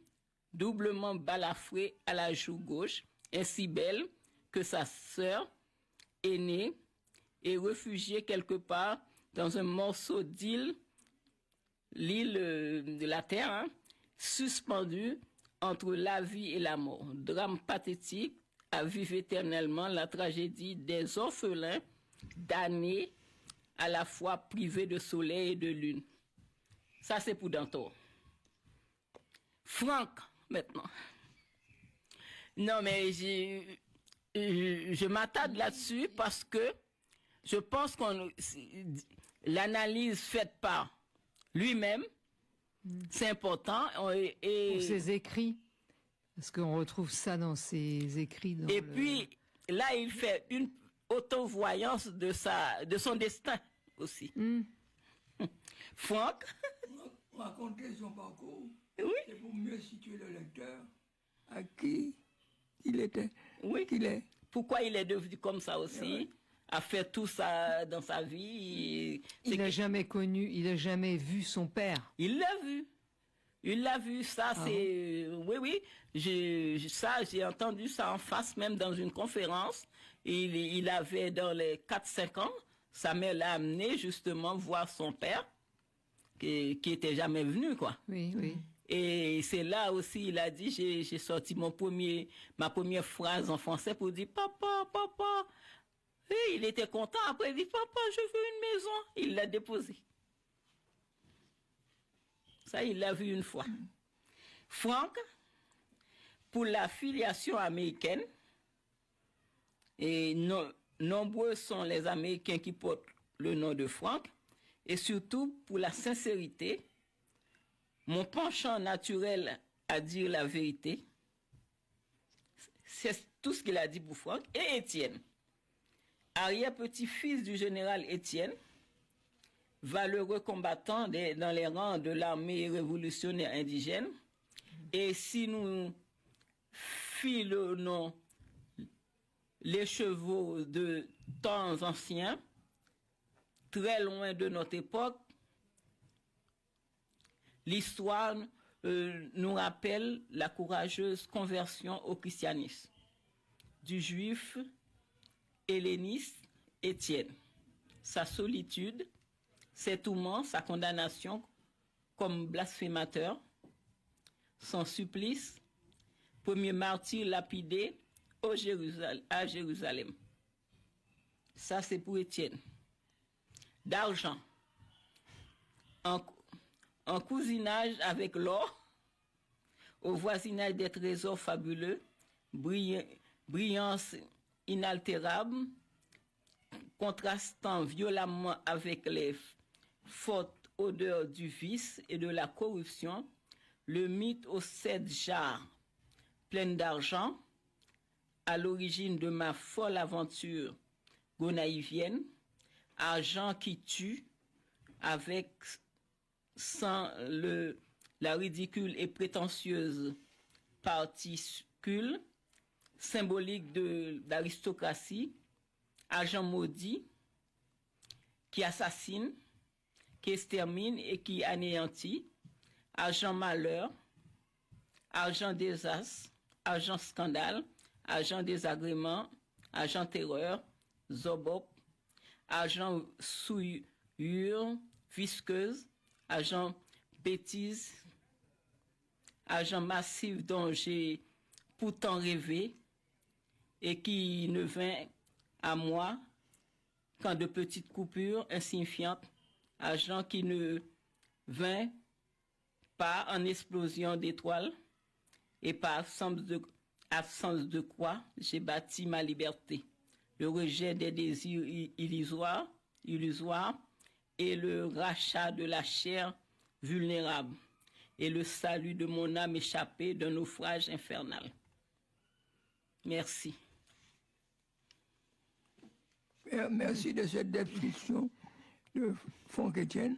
doublement balafrée à la joue gauche, ainsi belle que sa sœur aînée, et réfugiée quelque part dans un morceau d'île, l'île de la terre, suspendue entre la vie et la mort. Drame pathétique à vivre éternellement la tragédie des orphelins damnés à la fois privés de soleil et de lune. Ça, c'est pour Dantor. Franck, maintenant. Non, mais je m'attarde là-dessus parce que je pense que l'analyse faite par lui-même, c'est important. Pour ses écrits, parce qu'on retrouve ça dans ses écrits. Puis, là, il fait une auto-voyance de son destin aussi. Franck. Raconter son parcours, oui. C'est pour mieux situer le lecteur à qui il était, oui. qu'il est. Pourquoi il est devenu comme ça aussi, a fait tout ça dans sa vie. Il n'a jamais connu, il n'a jamais vu son père. Il l'a vu. Il l'a vu, ça c'est... Oui, j'ai entendu ça en face, même dans une conférence. Il avait dans les 4-5 ans, sa mère l'a amené justement voir son père, qui était jamais venu, quoi. Oui, oui. Et c'est là aussi, il a dit, j'ai sorti ma première phrase en français pour dire « Papa, papa ». Et il était content, après il dit « Papa, je veux une maison ». Il l'a déposé. Ça, il l'a vu une fois. Franck, pour la filiation américaine, et nombreux sont les Américains qui portent le nom de Franck, et surtout pour la sincérité, mon penchant naturel à dire la vérité. C'est tout ce qu'il a dit pour Franck. Et Étienne, arrière-petit-fils du général Étienne, valeureux combattant dans les rangs de l'armée révolutionnaire indigène. Et si nous filonnons les chevaux de temps anciens, très loin de notre époque, l'histoire nous rappelle la courageuse conversion au christianisme du juif helléniste Étienne, sa solitude, ses tourments, sa condamnation comme blasphémateur, son supplice, premier martyr lapidé à Jérusalem. Ça, c'est pour Étienne. D'argent, en cousinage avec l'or, au voisinage des trésors fabuleux, brillance inaltérable, contrastant violemment avec les fortes odeurs du vice et de la corruption, le mythe aux 7 jarres pleines d'argent, à l'origine de ma folle aventure gonaïvienne, argent qui tue, avec sans la ridicule et prétentieuse particule, symbolique de l'aristocratie, argent maudit, qui assassine, qui extermine et qui anéantit, argent malheur, argent désastre, argent scandale, argent désagrément, argent terreur, zobop, argent souillure, visqueuse, argent bêtise, argent massif dont j'ai pourtant rêvé et qui ne vint à moi qu'en de petites coupures insignifiantes, argent qui ne vint pas en explosion d'étoiles et par absence de quoi j'ai bâti ma liberté, le rejet des désirs illusoires et le rachat de la chair vulnérable et le salut de mon âme échappée d'un naufrage infernal. Merci. Merci de cette description de Franck Étienne,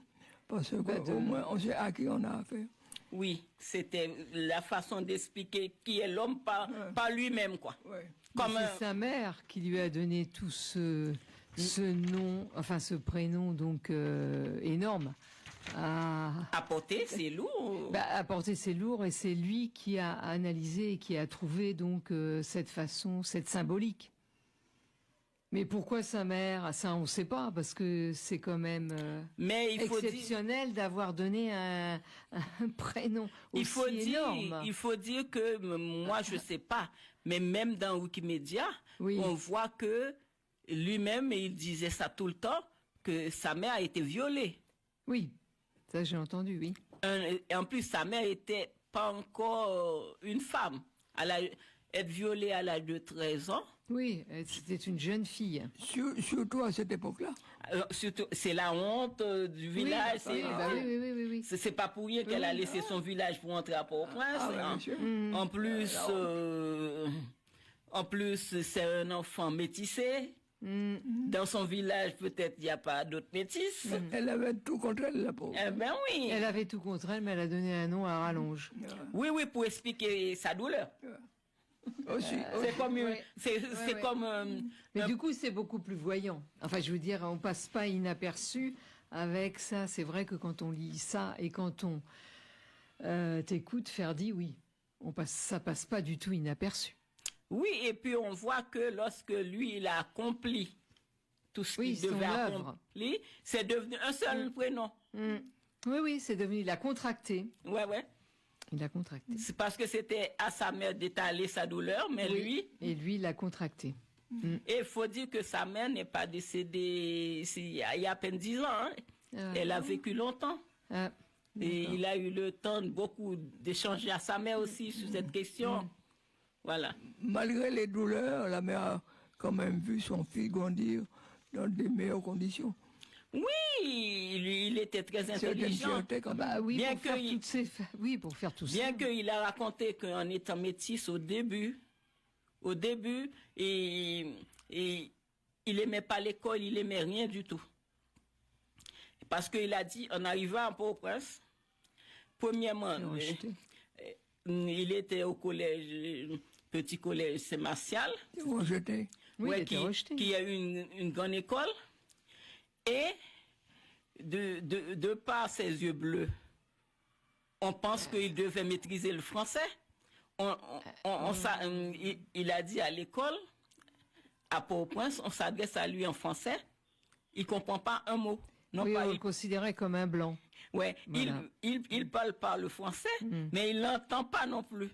parce qu'au moins on sait à qui on a affaire. Oui, c'était la façon d'expliquer qui est l'homme par lui-même, quoi. Ouais. C'est sa mère qui lui a donné tout ce nom, enfin ce prénom donc énorme. À porter, c'est lourd. À porter, c'est lourd, et c'est lui qui a analysé et qui a trouvé donc cette façon, cette symbolique. Mais pourquoi sa mère? Ça, on ne sait pas, parce que c'est quand même exceptionnel d'avoir donné un prénom aussi énorme. Il faut dire que moi, je ne sais pas, mais même dans Wikipédia, on voit que lui-même, il disait ça tout le temps, que sa mère a été violée. Oui, ça j'ai entendu, oui. Et en plus, sa mère n'était pas encore une femme. Être violée à l'âge de 13 ans. Oui, c'était une jeune fille. Surtout à cette époque-là. Surtout, c'est la honte du village. Oui. C'est pas pour rien qu'elle a laissé son village pour entrer à Port-au-Prince. En plus, c'est un enfant métissé. Dans son village, peut-être, il n'y a pas d'autres métis. Elle avait tout contre elle, la pauvre. Eh ben oui. Elle avait tout contre elle, mais elle a donné un nom à rallonge. Oui, pour expliquer sa douleur. C'est comme... Mais du coup, c'est beaucoup plus voyant. Enfin, je veux dire, on passe pas inaperçu avec ça. C'est vrai que quand on lit ça et quand on t'écoute Ferdi, oui, ça passe pas du tout inaperçu. Oui, et puis on voit que lorsque lui, il a accompli tout ce qu'il devait accomplir, c'est devenu un seul prénom. Oui, c'est devenu, il a contracté. Ouais. Il a contracté. C'est parce que c'était à sa mère d'étaler sa douleur, mais lui... Et lui, il a contracté. Et il faut dire que sa mère n'est pas décédée il y a à peine 10 ans. Hein. Elle a vécu longtemps. Et il a eu le temps beaucoup d'échanger à sa mère aussi sur cette question. Voilà. Malgré les douleurs, la mère a quand même vu son fils grandir dans des meilleures conditions. Oui, il était très intelligent. Bah oui, Bien pour faire que toutes ces... oui, pour faire tout ça. Bien qu'il a raconté qu'en étant métis au début, il aimait pas l'école, il aimait rien du tout. Parce qu'il a dit, en arrivant à Port-au-Prince, premièrement, il était au collège, petit collège Saint-Martial, qui a eu une grande école, et de par ses yeux bleus, on pense qu'il devait maîtriser le français. Il a dit à l'école, à Port-au-Prince, on s'adresse à lui en français, il comprend pas un mot. Non, oui, pas, on le considérait comme un blanc. Ouais, voilà. il parle pas le français, mais il l'entend pas non plus.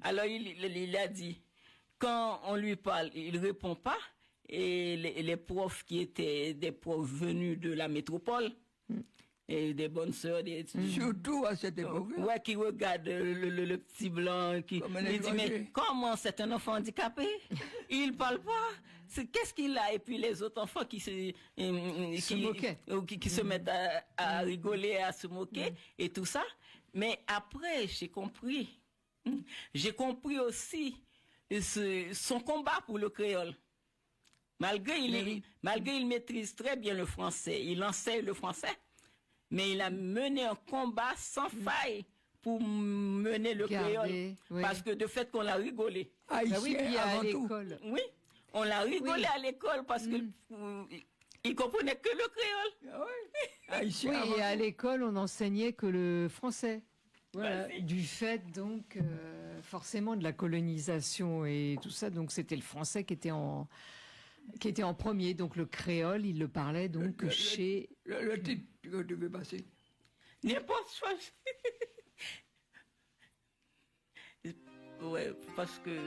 Alors il a dit, quand on lui parle, il répond pas, et les profs qui étaient des profs venus de la métropole, et des bonnes sœurs, surtout à cette époque, ouais, qui regardent le petit blanc, qui dit, mais comment c'est un enfant handicapé? Il parle pas. Qu'est-ce qu'il a? Et puis les autres enfants qui se mettent à rigoler, à se moquer et tout ça. Mais après, j'ai compris aussi son combat pour le créole. Malgré il maîtrise très bien le français, il enseigne le français, mais il a mené un combat sans faille pour mener le créole. Oui. Parce que de fait qu'on l'a rigolé. Oui, à l'école. Oui. On l'a rigolé à l'école parce que il comprenait que le créole. Oui, et à l'école, on enseignait que le français. Voilà. Du fait, donc, forcément de la colonisation et tout ça. Donc, c'était le français qui était en premier. Donc, le créole, il le parlait donc chez... Le titre que tu veux passer. N'importe quoi. Ouais, parce que...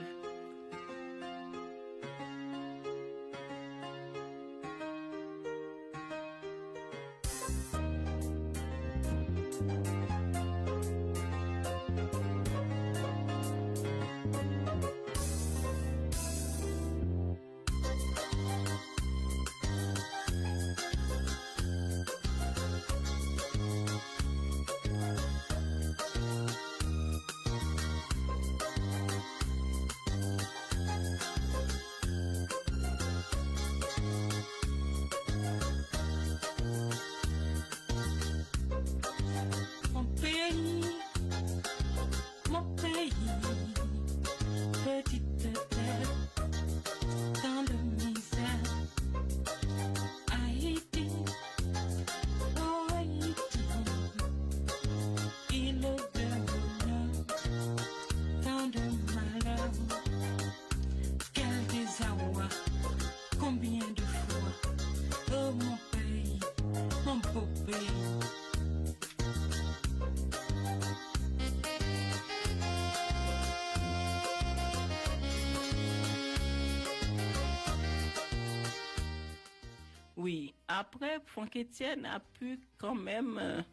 Oui, après, Franck Etienne a pu quand même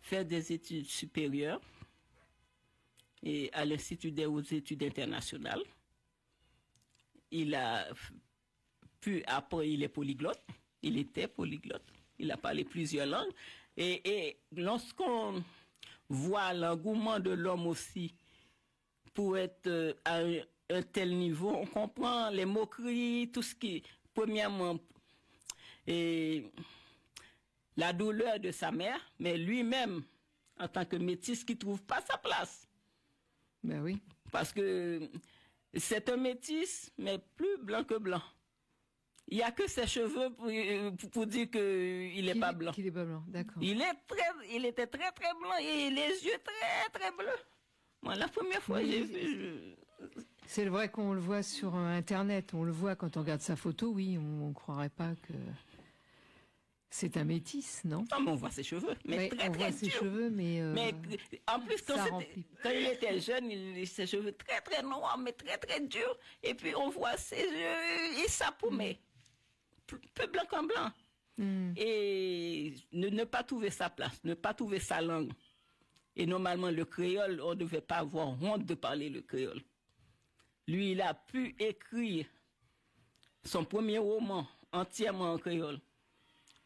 faire des études supérieures et à l'Institut des hautes études internationales. Il a pu, après, il est polyglotte, il était polyglotte, il a parlé plusieurs langues. Et lorsqu'on voit l'engouement de l'homme aussi pour être à un tel niveau, on comprend les moqueries, tout ce qui, premièrement, et la douleur de sa mère, mais lui-même, en tant que métis, qui ne trouve pas sa place. Ben oui. Parce que c'est un métis, mais plus blanc que blanc. Il n'y a que ses cheveux pour dire qu'il n'est pas blanc. Qu'il n'est pas blanc, d'accord. Il était très, très blanc et les yeux très, très bleus. Moi, la première fois, j'ai vu... C'est vrai qu'on le voit sur Internet. On le voit quand on regarde sa photo, oui, on ne croirait pas que... C'est un métis, non? Non, mais on voit ses cheveux. Mais très, on voit ses cheveux, mais en plus, quand il était jeune, ses cheveux très, très noirs, mais très, très durs. Et puis, on voit ses yeux et sa pommée. Peu blanc comme blanc. Et ne pas trouver sa place, ne pas trouver sa langue. Et normalement, le créole, on ne devait pas avoir honte de parler le créole. Lui, il a pu écrire son premier roman entièrement en créole.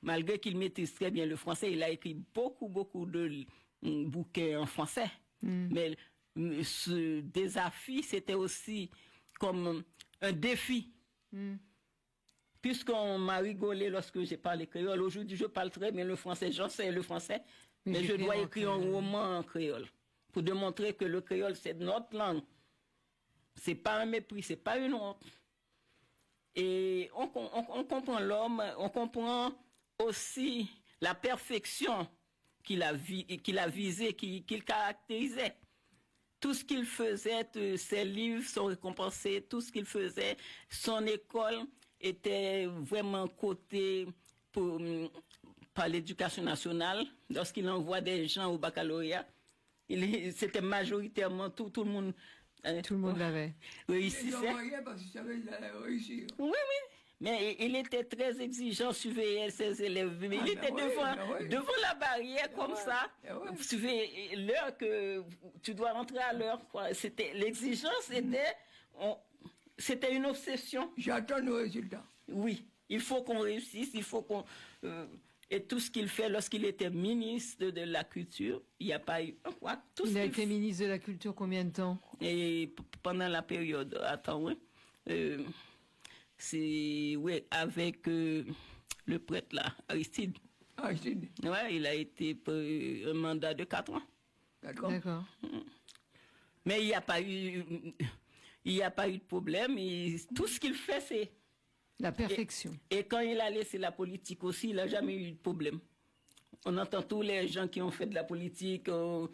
malgré qu'il maîtrise très bien le français, il a écrit beaucoup de bouquins en français. Mais ce défi, c'était aussi comme un défi. Puisqu'on m'a rigolé lorsque j'ai parlé créole, aujourd'hui je parle très bien le français, j'enseigne le français, mais je dois écrire un roman en créole pour démontrer que le créole c'est notre langue. C'est pas un mépris, c'est pas une honte. Et on comprend l'homme, on comprend aussi la perfection qu'il a visée, qu'il caractérisait. Tout ce qu'il faisait, ses livres sont récompensés, tout ce qu'il faisait, son école était vraiment cotée par l'éducation nationale. Lorsqu'il envoie des gens au baccalauréat, c'était majoritairement tout le monde. Tout le monde l'avait. Réussissait. Parce qu'il savait qu'il allait réussir. Oui. Mais il était très exigeant, surveillait ses élèves. Mais il était devant la barrière comme ça, surveillait l'heure que tu dois rentrer à l'heure. C'était l'exigence, c'était une obsession. J'attends le résultat. Oui, il faut qu'on réussisse, il faut qu'on et tout ce qu'il fait lorsqu'il était ministre de la Culture, il n'y a pas eu quoi. Il a été ministre de la Culture combien de temps? Et pendant la période, c'est avec le prêtre là, Aristide. Aristide. Ouais, il a été pour un mandat de 4 ans. D'accord. Mais il n'y a pas eu de problème. Tout ce qu'il fait, c'est la perfection. Et quand il a laissé la politique aussi, il n'a jamais eu de problème. On entend tous les gens qui ont fait de la politique, sont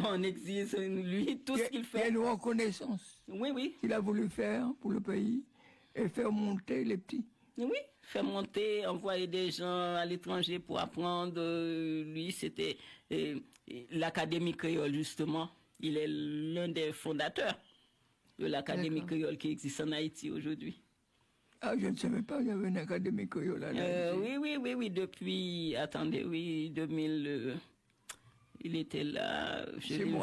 en exil, lui, tout ce qu'il fait. Il y a une reconnaissance. Oui. Qu'il a voulu faire pour le pays et faire monter les petits. Oui, faire monter, envoyer des gens à l'étranger pour apprendre. Lui, c'était l'Académie créole, justement. Il est l'un des fondateurs de l'Académie créole qui existe en Haïti aujourd'hui. Ah, je ne savais pas qu'il y avait une Académie créole en Haïti. Oui, depuis, 2000, il était là, je l'ai vu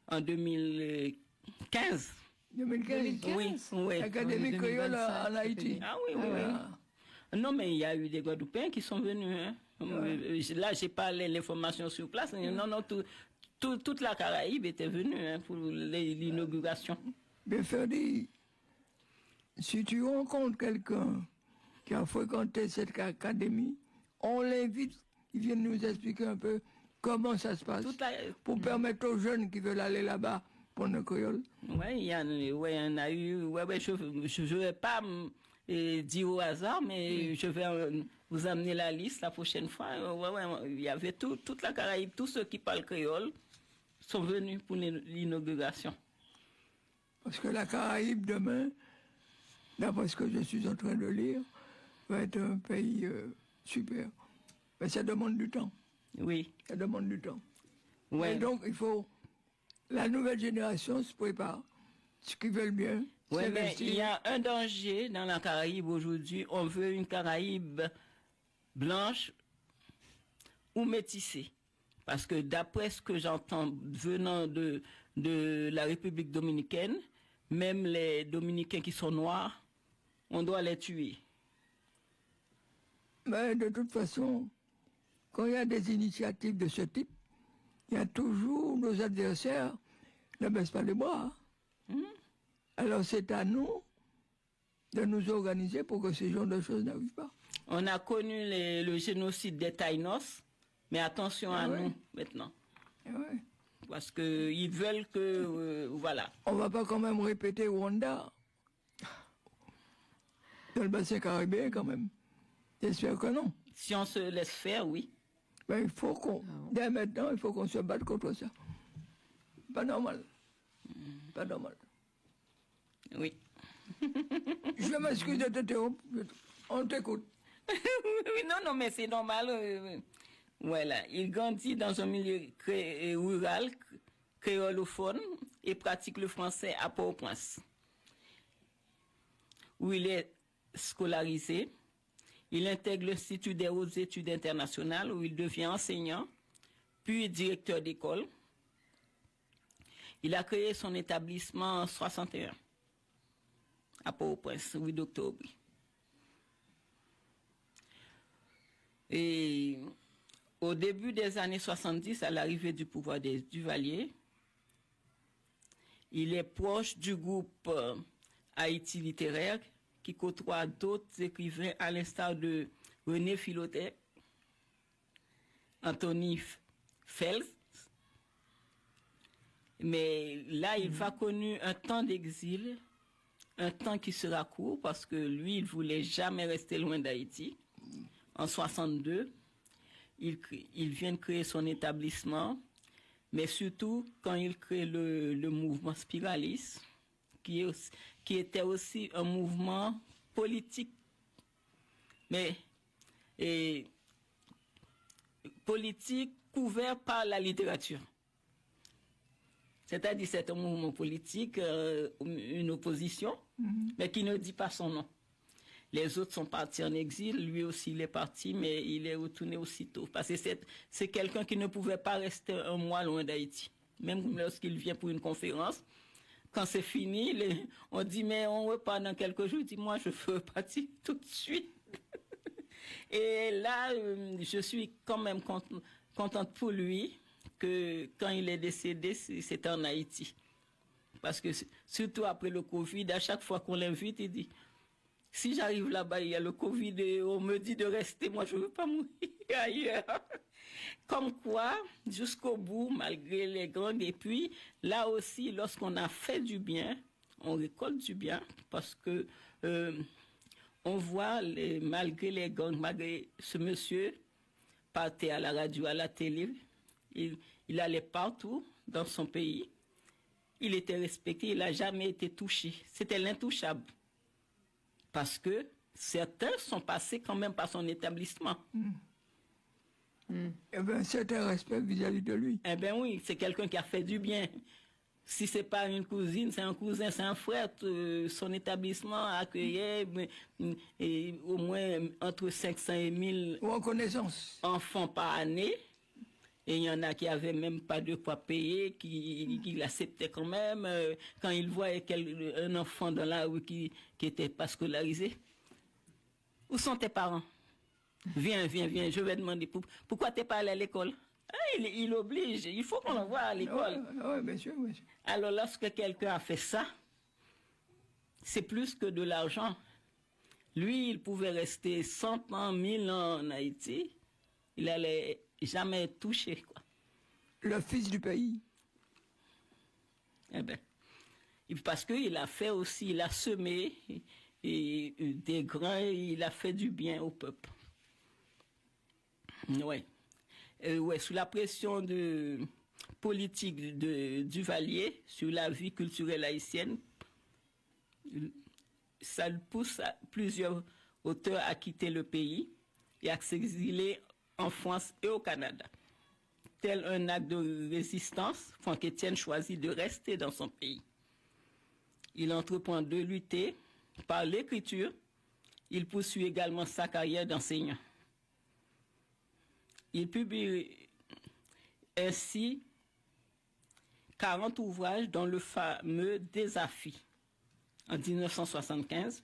en 2015. 2015? Oui. Académie créole en Haïti. Ah oui. Non, mais il y a eu des Guadeloupéens qui sont venus. Hein. Là, j'ai pas l'information sur place. Non, toute la Caraïbe était venue pour l'inauguration. Mais Ferdi, si tu rencontres quelqu'un qui a fréquenté cette académie, on l'invite, il vient nous expliquer un peu comment ça se passe, pour permettre aux jeunes qui veulent aller là-bas pour le créole. Oui, il y en a eu. Je ne vais pas dire au hasard, mais je vais vous amener la liste la prochaine fois. Il y avait toute la Caraïbe, tous ceux qui parlent créole sont venus pour l'inauguration. Parce que la Caraïbe, demain, d'après ce que je suis en train de lire, va être un pays super. Mais ça demande du temps. Oui. Ça demande du temps. Ouais. Et donc, il faut... La nouvelle génération se prépare. Ce qu'ils veulent bien. Oui, mais il y a un danger dans la Caraïbe aujourd'hui. On veut une Caraïbe blanche ou métissée. Parce que d'après ce que j'entends venant de la République dominicaine, même les Dominicains qui sont noirs, on doit les tuer. Mais de toute façon, quand il y a des initiatives de ce type, il y a toujours nos adversaires ne baissent pas les bras. Alors c'est à nous de nous organiser pour que ce genre de choses n'arrivent pas. On a connu le génocide des Taïnos, mais attention à nous maintenant. Parce qu'ils veulent que... voilà. On ne va pas quand même répéter Rwanda dans le bassin caribéen quand même. J'espère que non. Si on se laisse faire, oui. Ben, il faut qu'on... Dès maintenant, il faut qu'on se batte contre ça. Pas normal. Pas normal. Oui. Je m'excuse de t'interrompre. On t'écoute. Oui, non, mais c'est normal. Voilà. Il grandit dans un milieu rural, créolophone, et pratique le français à Port-au-Prince, où il est scolarisé. Il intègre l'Institut des hautes études internationales, où il devient enseignant, puis directeur d'école. Il a créé son établissement en 1961, à Port-au-Prince, 8 octobre. Et au début des années 70, à l'arrivée du pouvoir des Duvalier, il est proche du groupe Haïti littéraire qui côtoie d'autres écrivains à l'instar de René Filotet, Anthony Fels. Mais là, il va connu un temps d'exil, un temps qui sera court parce que lui, il voulait jamais rester loin d'Haïti. En 62, il vient de créer son établissement, mais surtout quand il crée le mouvement Spiralis, qui était aussi un mouvement politique, mais politique couvert par la littérature. C'est-à-dire c'est un mouvement politique, une opposition, mais qui ne dit pas son nom. Les autres sont partis en exil, lui aussi il est parti, mais il est retourné aussitôt. Parce que c'est quelqu'un qui ne pouvait pas rester un mois loin d'Haïti. Même lorsqu'il vient pour une conférence, quand c'est fini, on dit mais on repart dans quelques jours, il dit moi je veux partir tout de suite. Et là, je suis quand même contente pour lui que quand il est décédé, c'était en Haïti. Parce que surtout après le Covid, à chaque fois qu'on l'invite, il dit si j'arrive là-bas, il y a le Covid et on me dit de rester, moi je ne veux pas mourir ailleurs. Comme quoi, jusqu'au bout, malgré les gangs. Et puis, là aussi, lorsqu'on a fait du bien, on récolte du bien parce que on voit, malgré les gangs, malgré ce monsieur, partait à la radio, à la télé, il allait partout dans son pays. Il était respecté, il n'a jamais été touché. C'était l'intouchable. Parce que certains sont passés quand même par son établissement. Eh bien, c'est un respect vis-à-vis de lui. Eh bien oui, c'est quelqu'un qui a fait du bien. Si ce n'est pas une cousine, c'est un cousin, c'est un frère. Son établissement accueillait au moins entre 500 et 1000 enfants par année. Et il y en a qui n'avaient même pas de quoi payer, qui l'acceptaient quand même. Quand ils voyaient un enfant dans la rue qui n'était pas scolarisé. Où sont tes parents? Viens, je vais demander pourquoi tu n'es pas allé à l'école. Il oblige, il faut qu'on l'envoie à l'école. Oui, bien sûr. Alors lorsque quelqu'un a fait ça, c'est plus que de l'argent. Lui, il pouvait rester 100 ans, 1000 ans en Haïti. Il allait jamais touché, quoi. Le fils du pays. Eh bien, parce qu'il a fait aussi, il a semé des grains, il a fait du bien au peuple. Ouais. Sous la pression politique de Duvalier sur la vie culturelle haïtienne, ça pousse plusieurs auteurs à quitter le pays et à s'exiler en France et au Canada. Tel un acte de résistance, Franck Etienne choisit de rester dans son pays. Il entreprend de lutter par l'écriture. Il poursuit également sa carrière d'enseignant. Il publie ainsi 40 ouvrages dont le fameux Désafi en 1975,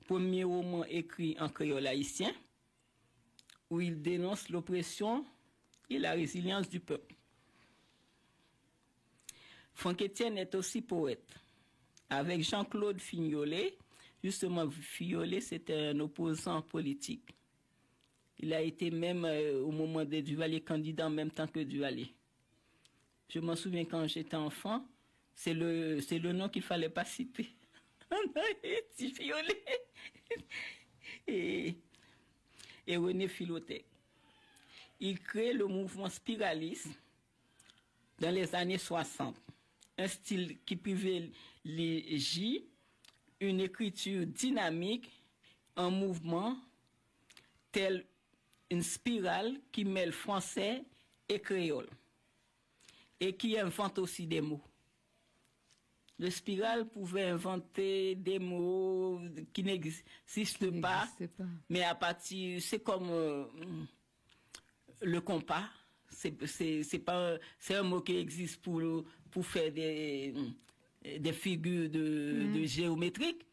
premier roman écrit en créole haïtien, où il dénonce l'oppression et la résilience du peuple. Franck Etienne est aussi poète. Avec Jean-Claude Fignolet, justement, Fignolet, c'était un opposant politique. Il a été même, au moment de Duvalier, candidat en même temps que Duvalier. Je m'en souviens quand j'étais enfant, c'est le nom qu'il ne fallait pas citer. Fignolet. Et René Filotet. Il crée le mouvement spiraliste dans les années 60. Un style qui privilégie une écriture dynamique, un mouvement tel une spirale qui mêle français et créole et qui invente aussi des mots. Le spirale pouvait inventer des mots qui n'existent pas, mais à partir, c'est comme le compas. C'est un mot qui existe pour faire des figures de géométriques,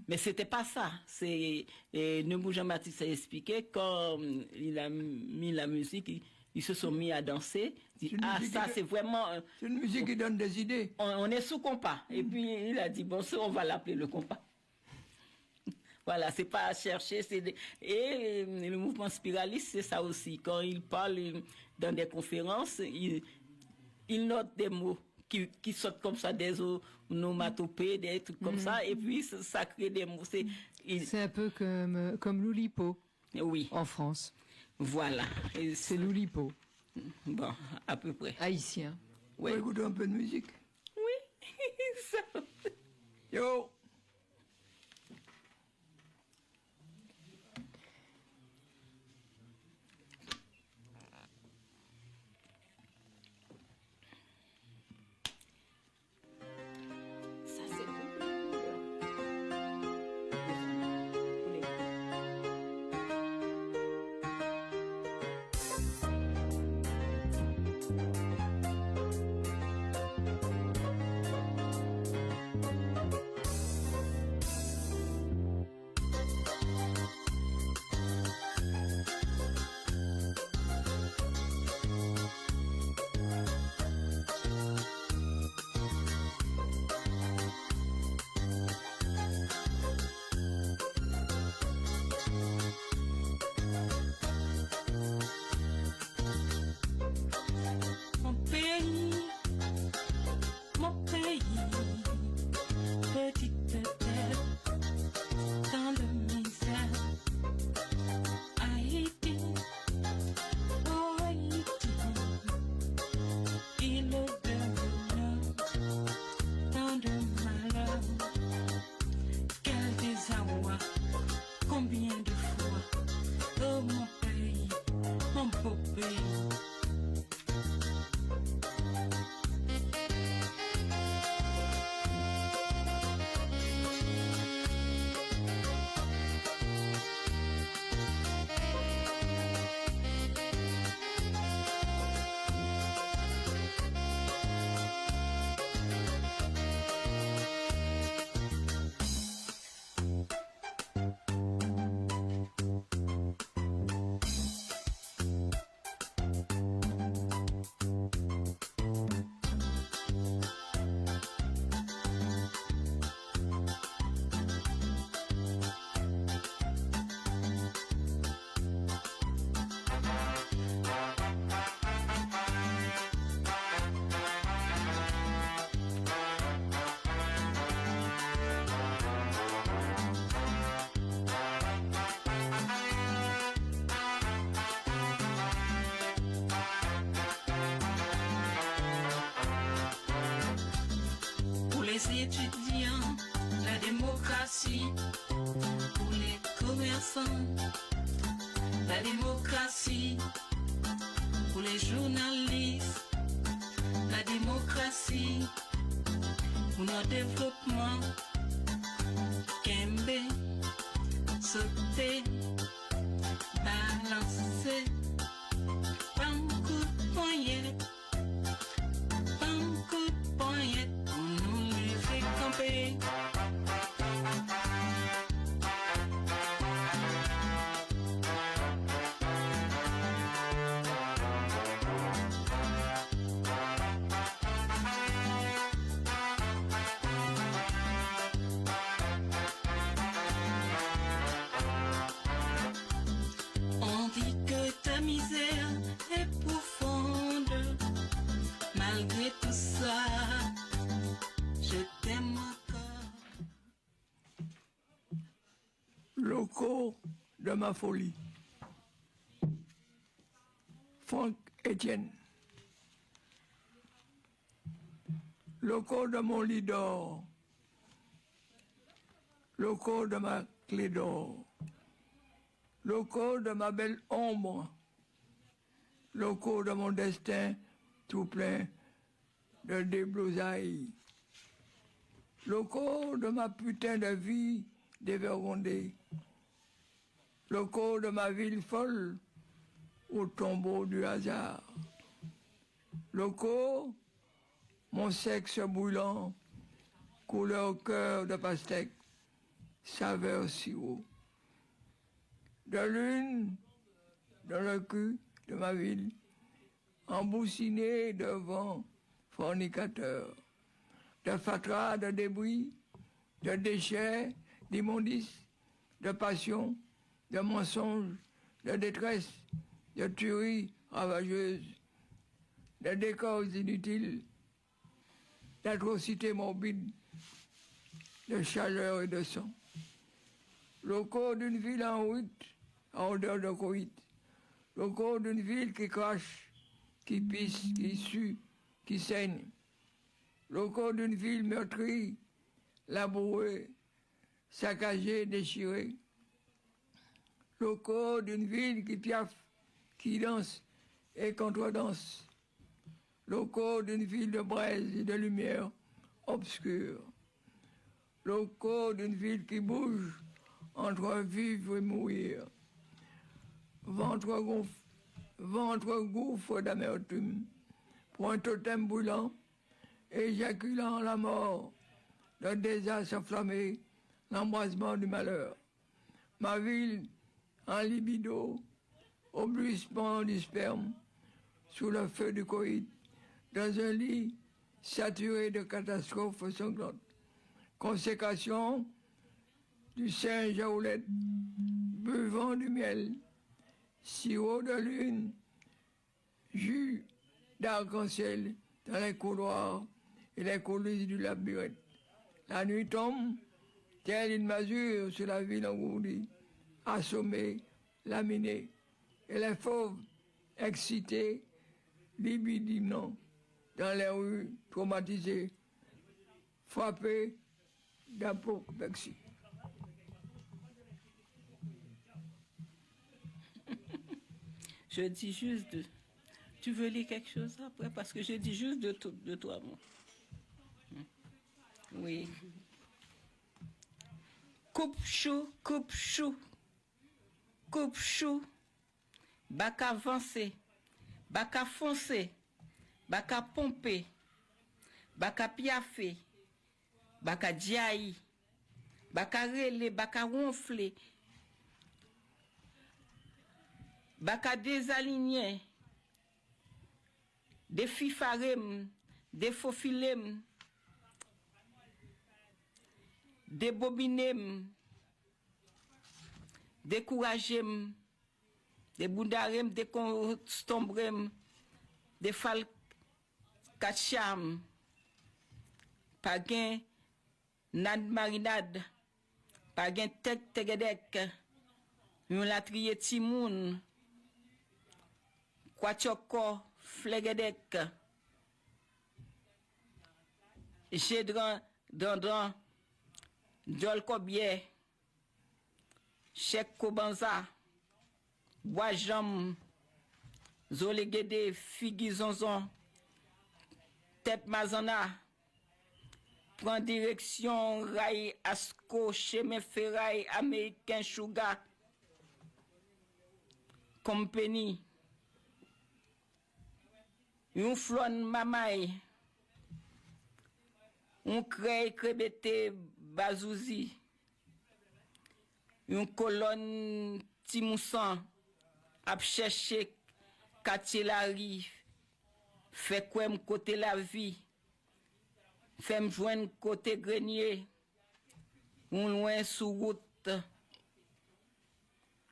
mais c'était pas ça. C'est Neumou Jean-Baptiste a expliqué quand il a mis la musique, ils se sont mis à danser. Dit, ça c'est vraiment c'est une musique qui donne des idées. On est sous compas. Et puis il a dit bon, ça, on va l'appeler le compas. Voilà, c'est pas à chercher. Et le mouvement spiraliste, c'est ça aussi. Quand il parle dans des conférences, il note des mots qui sortent comme ça, des onomatopées, des trucs comme ça, et puis ça crée des mots. C'est un peu comme l'oulipo. Oui. En France. Voilà. C'est l'oulipo. Bon, à peu près. Haïtien. Oui. On va écouter un peu de musique. Oui. Ça... Yo. les étudiants, la démocratie, pour les commerçants, la démocratie, pour les journalistes, la démocratie, pour notre développement, Kembe, sauter, balancer, pas un coup de poignet, pas un coup de poignet, pour nous lever camper. On dit que ta misère est profonde. Malgré tout ça, je t'aime encore. Locaux de ma folie. Franck Etienne. Locaux de mon lit d'or. Locaux de ma clé d'or. Locaux de ma belle ombre. Locaux de mon destin tout plein de déblousailles. Locaux de ma putain de vie dévergondée. Locaux de ma ville folle au tombeau du hasard. Locaux, mon sexe brûlant couleur cœur de pastèque, saveur sirop. De lune, dans le cul de ma ville, emboussiné de vent fornicateur, de fatras, de débris, de déchets, d'immondices, de passion, de mensonges, de détresse, de tueries ravageuses, de décors inutiles, d'atrocités morbides, de chaleur et de sang. Locaux d'une ville en route, à odeur de coït. Locaux d'une ville qui crache, qui pisse, qui sue, qui saigne. Locaux d'une ville meurtrie, labourée, saccagée, déchirée. Locaux d'une ville qui piaffe, qui danse et contredanse. Locaux d'une ville de braise et de lumière obscure. Locaux d'une ville qui bouge entre vivre et mourir. Ventre gouffre d'amertume, pour un totem brûlant, éjaculant la mort, le désastre enflammé, l'embrasement du malheur. Ma ville en libido, au bruissement du sperme, sous le feu du coït, dans un lit saturé de catastrophes sanglantes. Consécration du singe à houlette, buvant du miel, sirop de lune, jus d'arc-en-ciel dans les couloirs et les coulisses du labyrinthe. La nuit tombe, telle une masure sur la ville engourdie, assommée, laminée, et les fauves, excités, libidinants, dans les rues traumatisées, frappés d'apoplexie. Je dis juste de... Tu veux lire quelque chose après? Parce que je dis juste de toi, moi. Oui. Coupe chou, coupe chou. Coupe chou. Bac avancé. Bac à foncer. Bac à pomper. Bac à piaffer. Bac à diaï. Bac à relais. Bac à ronfler. Baka désaligné, des fifarem, des faufilem, des bobinem, des couragem, des boundarem, des constombrem, des falcacham, pagin, nad marinade, pagin tek tegedek, yon latriye timoun, Kwachoko, Flegedek, Jedran, Dandran, Djol Kobye, Chek Kobanza, Wajam, Zolegede, Figizonzon, Tep Mazana, prend direction Ray Asko, Chemin Ferraille, Américain Sugar, Compagnie. Un flon mamay, un crey krebete bazouzi, un colonne timousan, ap cherché quartier la rive, fait quoi côté la vie, fait me joindre côté grenier, un loin sous route,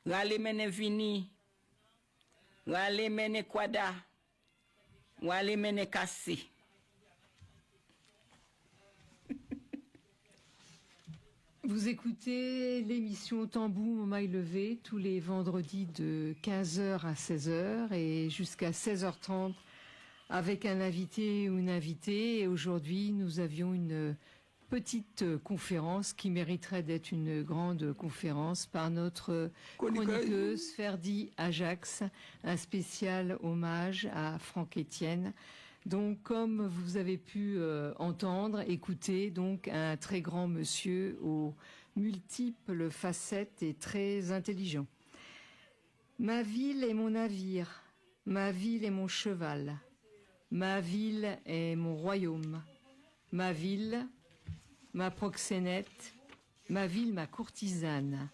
rale mene vini, rale mene kwada. Vous écoutez l'émission Tambour au maille levé tous les vendredis de 15h à 16h et jusqu'à 16h30 avec un invité ou une invitée. Et aujourd'hui, nous avions une petite conférence qui mériterait d'être une grande conférence par notre chroniqueuse Ferdi Ajax, un spécial hommage à Franck Etienne. Donc, comme vous avez pu entendre, écouter, donc un très grand monsieur aux multiples facettes et très intelligent. Ma ville est mon navire, ma ville est mon cheval, ma ville est mon royaume, ma ville ma proxénète, ma ville, ma courtisane,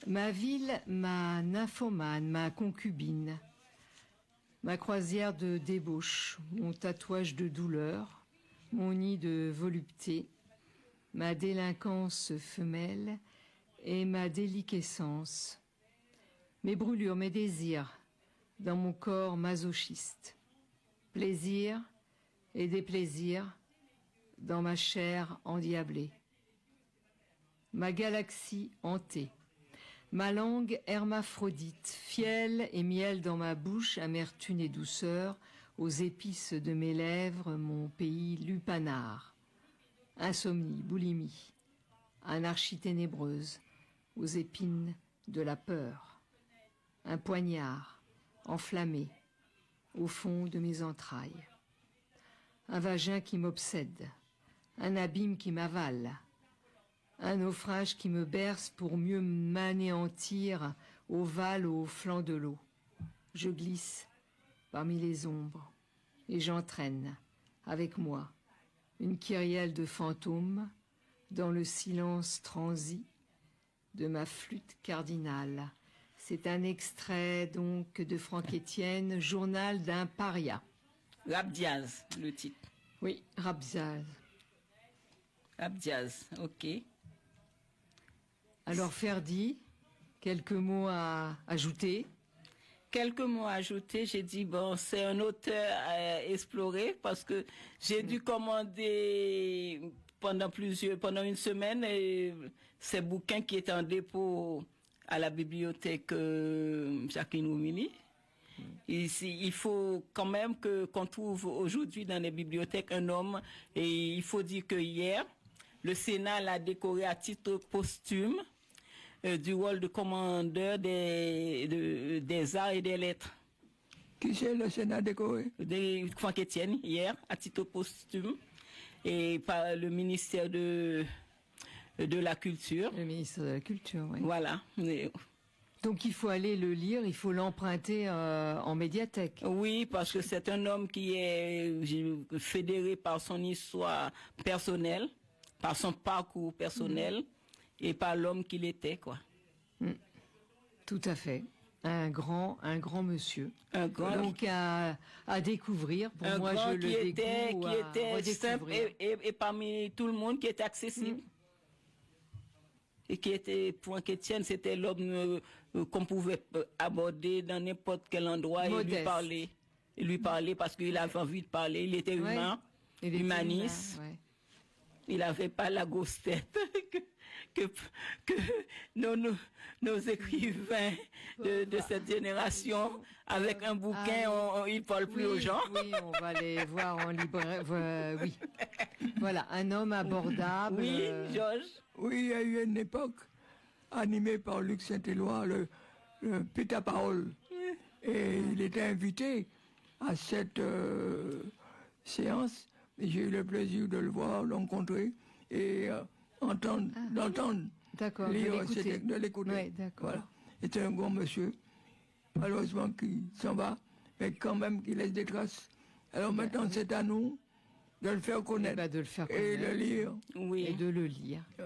ma ville, ma nymphomane, ma concubine, ma croisière de débauche, mon tatouage de douleur, mon nid de volupté, ma délinquance femelle et ma déliquescence, mes brûlures, mes désirs dans mon corps masochiste, plaisir et déplaisir dans ma chair endiablée, ma galaxie hantée, ma langue hermaphrodite, fiel et miel dans ma bouche, amertume et douceur, aux épices de mes lèvres, mon pays lupanar, insomnie, boulimie, anarchie ténébreuse, aux épines de la peur, un poignard enflammé au fond de mes entrailles, un vagin qui m'obsède, un abîme qui m'avale, un naufrage qui me berce pour mieux m'anéantir ovale au flanc de l'eau. Je glisse parmi les ombres et j'entraîne avec moi une kyrielle de fantômes dans le silence transi de ma flûte cardinale. C'est un extrait donc de Franck Etienne, Journal d'un paria. Rap Diaz, le titre. Oui, Rap Diaz. Rap Diaz, ok. Alors Ferdi, quelques mots à ajouter? Quelques mots à ajouter, j'ai dit, bon, c'est un auteur à explorer parce que j'ai dû commander pendant une semaine ces bouquins qui étaient en dépôt à la bibliothèque Jacqueline Oumini. Ici, il faut quand même qu'on trouve aujourd'hui dans les bibliothèques un homme, et il faut dire que hier, le Sénat l'a décoré à titre posthume du rôle de commandeur des arts et des lettres. Qui c'est le Sénat décoré? Franck Etienne, hier, à titre posthume, et par le ministère de la Culture. Le ministère de la Culture, oui. Voilà. Donc il faut aller le lire, il faut l'emprunter en médiathèque. Oui, parce que c'est un homme qui est fédéré par son histoire personnelle, par son parcours personnel et par l'homme qu'il était, quoi. Tout à fait. Un grand monsieur. Un grand. Donc à découvrir. Pour moi, je le découvre. Qui était simple et parmi tout le monde qui était accessible. Et qui était, pour Etienne, c'était l'homme qu'on pouvait aborder dans n'importe quel endroit et lui parler parce qu'il avait envie de parler. Il était humain, humaniste. Il n'avait pas la grosse tête que nos écrivains de cette génération, avec un bouquin, ils ne parlent plus aux gens. Oui, on va les voir en librairie. Oui. Voilà, un homme abordable. Oui, Georges. Oui, il y a eu une époque animée par Luc Saint-Éloi, le Pétaparole. Et il était invité à cette séance. J'ai eu le plaisir de le voir, de l'rencontrer et d'entendre lire, de l'écouter. Ouais, voilà. C'était un grand monsieur, malheureusement qui s'en va, mais quand même qui laisse des traces. Alors maintenant, c'est à nous de le faire connaître, et le lire. Oui. Et de le lire. Ouais.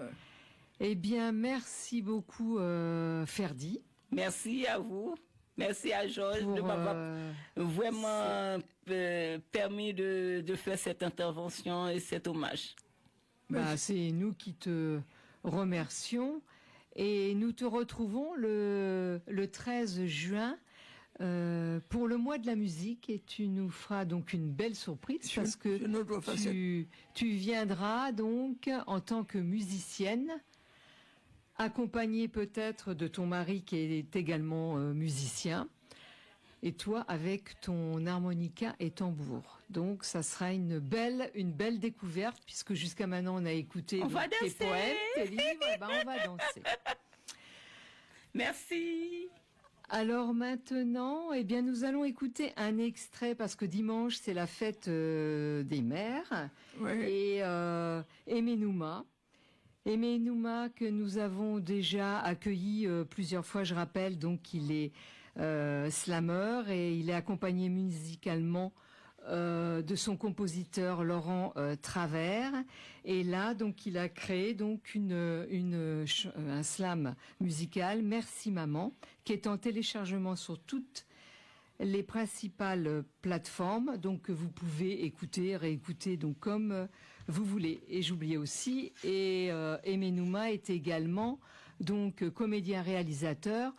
Eh bien, merci beaucoup, Ferdi. Merci à vous. Merci à Georges de m'avoir vraiment permis de faire cette intervention et cet hommage. C'est nous qui te remercions et nous te retrouvons le 13 juin pour le mois de la musique et tu nous feras donc une belle surprise parce que tu viendras donc en tant que musicienne, accompagnée peut-être de ton mari qui est également musicien, et toi avec ton harmonica et tambour. Donc ça sera une belle découverte puisque jusqu'à maintenant on a écouté tes poèmes, tes livres, on va danser. Merci. Alors maintenant, nous allons écouter un extrait parce que dimanche c'est la fête des mères et Emenouma. Emenouma que nous avons déjà accueilli plusieurs fois, je rappelle, donc il est slammer et il est accompagné musicalement de son compositeur Laurent Travers. Et là, donc, il a créé donc un slam musical, Merci Maman, qui est en téléchargement sur toutes les principales plateformes, donc que vous pouvez écouter, réécouter, donc comme vous voulez. Et j'oubliais aussi, Aimé Nouma est également donc comédien-réalisateur,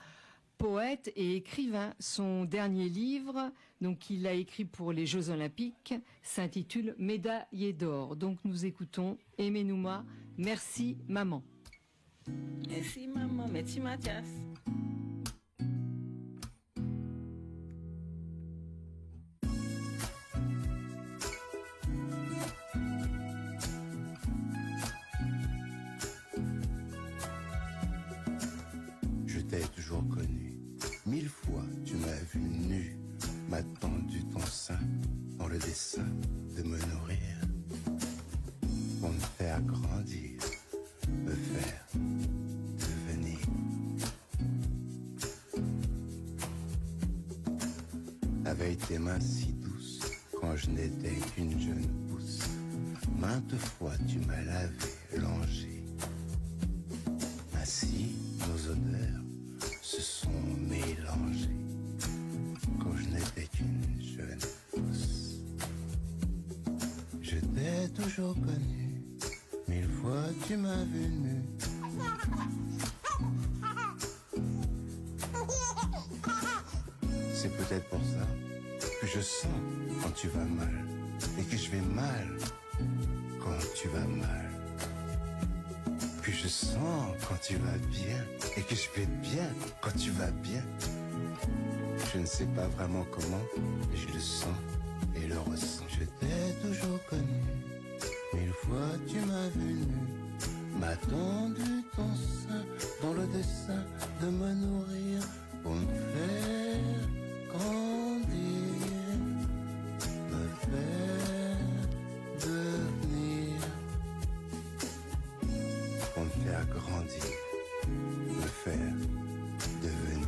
poète et écrivain. Son dernier livre, donc qu'il a écrit pour les Jeux Olympiques, s'intitule Médaillé d'or. Donc nous écoutons Aimé Nouma, Merci Maman. Merci maman, merci Mathias. Je t'ai toujours connu, 1000 fois tu m'as vu nu, m'a tendu ton sein dans le dessein de me nourrir, pour me faire grandir, me faire devenir. Avec tes mains si douces, quand je n'étais qu'une jeune pousse, maintes fois tu m'as lavé, langé. Ainsi, nos odeurs se sont mélangées, quand je n'étais qu'une jeune pousse. Je t'ai toujours connu, 1000 fois tu m'as vu nu. C'est peut-être pour ça que je sens quand tu vas mal, et que je vais mal quand tu vas mal. Que je sens quand tu vas bien, et que je vais bien quand tu vas bien. Je ne sais pas vraiment comment, mais je le sens et le ressens. Je t'ai toujours connu, 1000 fois tu m'as vu nu, m'a tendu ton sein dans le dessein de me nourrir, pour me faire grandir, me faire devenir, pour me faire grandir, me faire devenir.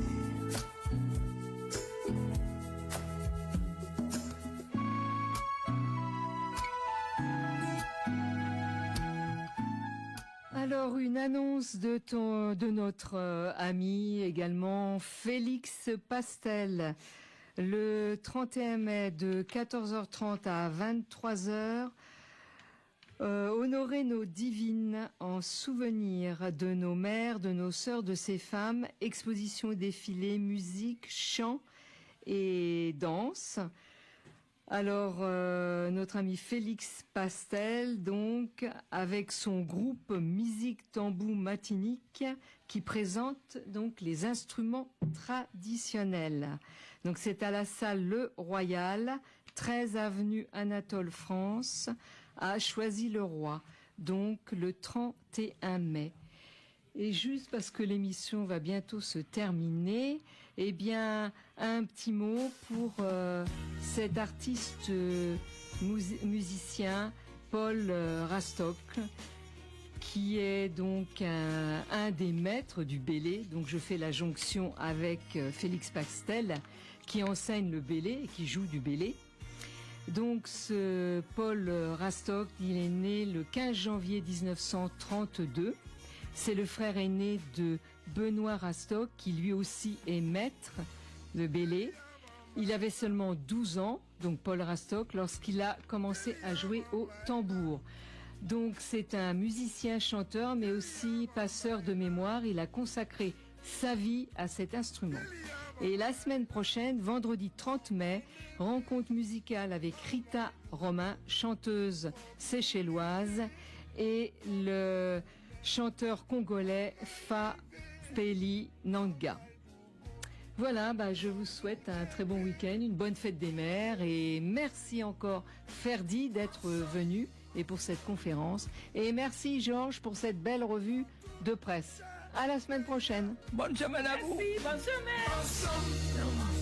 Alors, une annonce de notre ami également, Félix Pastel. Le 31 mai de 14h30 à 23h, honorer nos divines en souvenir de nos mères, de nos sœurs, de ces femmes, exposition, défilé, musique, chant et danse. Alors, notre ami Félix Pastel, donc, avec son groupe Musique Tambou Matinique, qui présente donc les instruments traditionnels. Donc, c'est à la salle Le Royal, 13 avenue Anatole France, à Choisy-le-Roi, donc le 31 mai. Et juste parce que l'émission va bientôt se terminer, eh bien, un petit mot pour cet artiste musicien, Paul Rastock, qui est donc un des maîtres du bélé. Donc je fais la jonction avec Félix Pastel, qui enseigne le bélé et qui joue du bélé. Donc ce Paul Rastock, il est né le 15 janvier 1932. C'est le frère aîné de Benoît Rastock, qui lui aussi est maître de bélé. Il avait seulement 12 ans, donc Paul Rastock, lorsqu'il a commencé à jouer au tambour. Donc c'est un musicien, chanteur, mais aussi passeur de mémoire. Il a consacré sa vie à cet instrument. Et la semaine prochaine, vendredi 30 mai, rencontre musicale avec Rita Romain, chanteuse séchelloise, et le chanteur congolais Fapeli Nanga. Voilà, je vous souhaite un très bon week-end, une bonne fête des mères, et merci encore Ferdi d'être venu et pour cette conférence. Et merci Georges pour cette belle revue de presse. À la semaine prochaine. Bonne semaine à vous. Merci, bonne semaine.